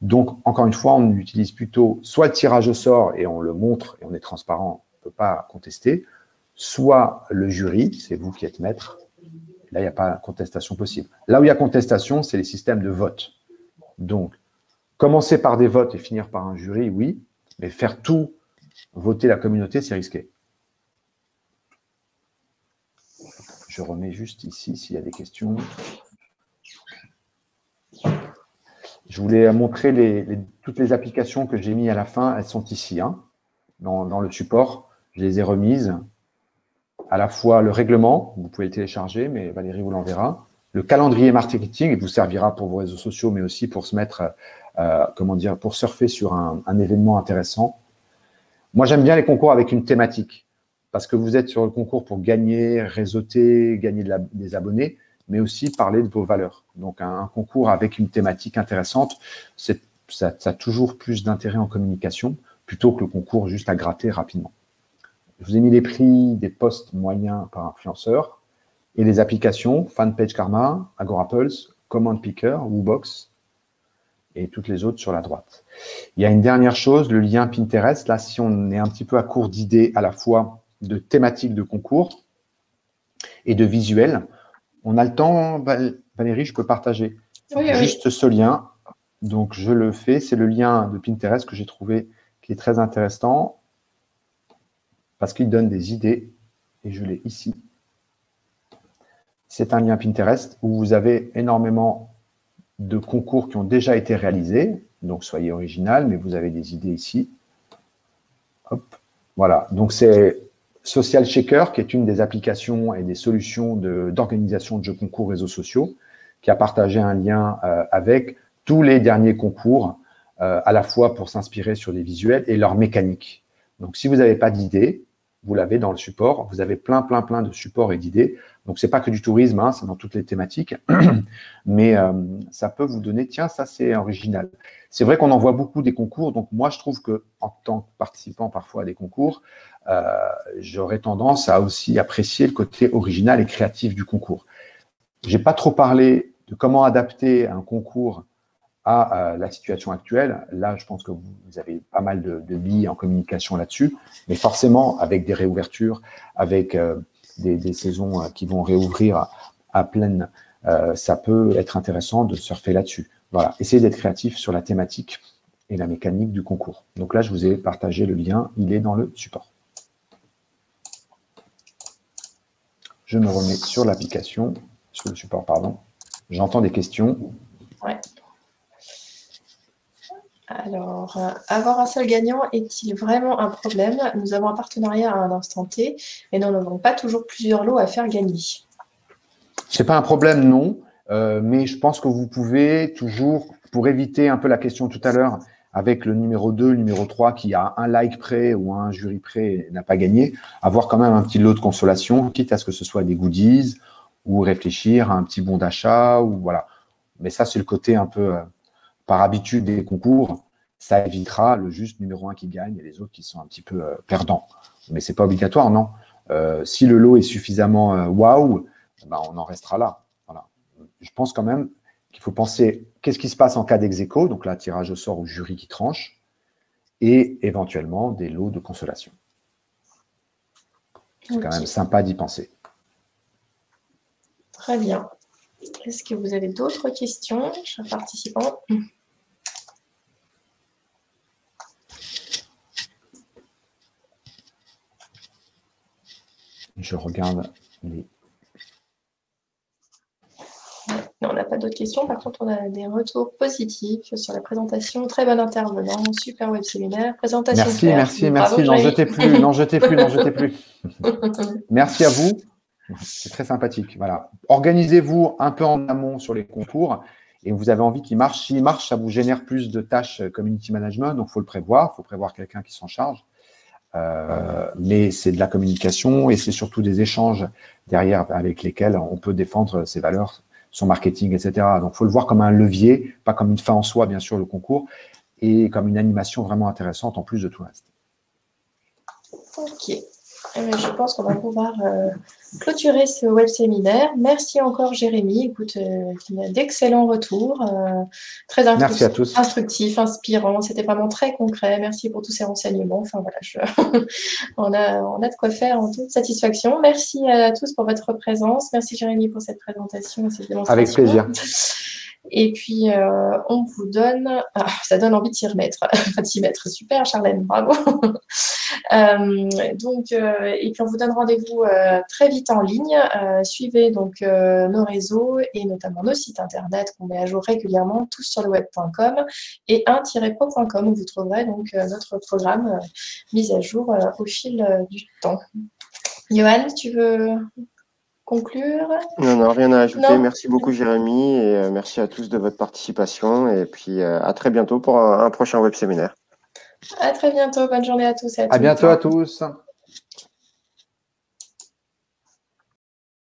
Donc, encore une fois, on utilise plutôt soit le tirage au sort et on le montre et on est transparent, on ne peut pas contester, soit le jury, c'est vous qui êtes maître. Là, il n'y a pas de contestation possible. Là où il y a contestation, c'est les systèmes de vote. Donc, commencer par des votes et finir par un jury, oui, mais faire tout voter la communauté, c'est risqué. Je remets juste ici s'il y a des questions. Je voulais montrer toutes les applications que j'ai mises à la fin. Elles sont ici, dans le support. Je les ai remises. À la fois le règlement, vous pouvez le télécharger, mais Valérie vous l'enverra. Le calendrier marketing, il vous servira pour vos réseaux sociaux, mais aussi pour se mettre, pour surfer sur un événement intéressant. Moi, j'aime bien les concours avec une thématique, parce que vous êtes sur le concours pour gagner, réseauter, gagner des abonnés, mais aussi parler de vos valeurs. Donc, un concours avec une thématique intéressante, ça a toujours plus d'intérêt en communication, plutôt que le concours juste à gratter rapidement. Je vous ai mis les prix des posts moyens par influenceur et les applications Fanpage Karma, AgoraPulse, Command Picker, Woobox et toutes les autres sur la droite. Il y a une dernière chose, le lien Pinterest. Là, si on est un petit peu à court d'idées à la fois de thématiques de concours et de visuels, on a le temps, Valérie, je peux partager juste ce lien. Donc, je le fais. C'est le lien de Pinterest que j'ai trouvé qui est très intéressant, parce qu'il donne des idées, et je l'ai ici. C'est un lien Pinterest où vous avez énormément de concours qui ont déjà été réalisés, donc soyez original, mais vous avez des idées ici. Hop, voilà, donc c'est Social Shaker, qui est une des applications et des solutions d'organisation de jeux concours réseaux sociaux, qui a partagé un lien avec tous les derniers concours, à la fois pour s'inspirer sur des visuels et leur mécanique. Donc, si vous n'avez pas d'idées, vous l'avez dans le support. Vous avez plein de supports et d'idées. Donc, ce n'est pas que du tourisme, c'est dans toutes les thématiques. Mais ça peut vous donner, tiens, ça, c'est original. C'est vrai qu'on en voit beaucoup des concours. Donc, moi, je trouve qu'en tant que participant parfois à des concours, j'aurais tendance à aussi apprécier le côté original et créatif du concours. Je n'ai pas trop parlé de comment adapter un concours à la situation actuelle. Là, je pense que vous avez pas mal de billes en communication là-dessus, mais forcément, avec des réouvertures, avec des saisons qui vont réouvrir à pleine, ça peut être intéressant de surfer là-dessus. Voilà, essayez d'être créatif sur la thématique et la mécanique du concours. Donc là, je vous ai partagé le lien, il est dans le support. Je me remets sur l'application, sur le support, pardon. J'entends des questions.
Ouais. Alors, avoir un seul gagnant est-il vraiment un problème? Nous avons un partenariat à un instant T et nous n'avons pas toujours plusieurs lots à faire gagner.
Ce n'est pas un problème, non, mais je pense que vous pouvez toujours, pour éviter un peu la question tout à l'heure, avec le numéro 2, le numéro 3, qui a un like près ou un jury près et n'a pas gagné, avoir quand même un petit lot de consolation, quitte à ce que ce soit des goodies ou réfléchir à un petit bon d'achat, ou voilà. Mais ça, c'est le côté un peu, par habitude des concours, ça évitera le juste numéro 1 qui gagne et les autres qui sont un petit peu perdants. Mais ce n'est pas obligatoire, non. Si le lot est suffisamment waouh, ben, on en restera là. Voilà. Je pense quand même qu'il faut penser qu'est-ce qui se passe en cas d'ex-aequo, donc là, tirage au sort au jury qui tranche, et éventuellement des lots de consolation. C'est quand même sympa d'y penser.
Très bien. Est-ce que vous avez d'autres questions, chers participants?
Je regarde les...
Non, on n'a pas d'autres questions. Par contre, on a des retours positifs sur la présentation. Très bon intervenant, super web séminaire, présentation
Merci,
claire.
merci,
Bravo,
merci. N'en
Jérémy.
jetez plus, n'en jetez plus, n'en jetez plus. Merci à vous. C'est très sympathique. Voilà. Organisez-vous un peu en amont sur les concours et vous avez envie qu'ils marchent. S'ils marchent, ça vous génère plus de tâches community management, donc il faut le prévoir. Il faut prévoir quelqu'un qui s'en charge. Mais c'est de la communication et c'est surtout des échanges derrière avec lesquels on peut défendre ses valeurs, son marketing, etc. Donc, il faut le voir comme un levier, pas comme une fin en soi, bien sûr, le concours, et comme une animation vraiment intéressante en plus de tout le reste.
Ok. Je pense qu'on va pouvoir clôturer ce web séminaire. Merci encore, Jérémy. Écoute, d'excellents retours. Très
Merci à tous.
instructifs, inspirants. C'était vraiment très concret. Merci pour tous ces renseignements. Enfin, voilà, on a de quoi faire en toute satisfaction. Merci à tous pour votre présence. Merci, Jérémy, pour cette présentation et cette démonstration.
Avec plaisir.
Et puis, on vous donne... Ah, ça donne envie de s'y remettre. Enfin, de s'y mettre. Super, Charlène, bravo. Et puis, on vous donne rendez-vous très vite en ligne. Suivez donc nos réseaux et notamment nos sites internet qu'on met à jour régulièrement, tous sur le web.com et 1-pro.com où vous trouverez donc notre programme mis à jour au fil du temps. Johan, tu veux conclure?
Non, rien à ajouter.
Non.
Merci beaucoup, Jérémy, et merci à tous de votre participation. Et puis, à très bientôt pour un prochain web séminaire.
À très bientôt. Bonne journée à tous et à tous.
À bientôt à tous.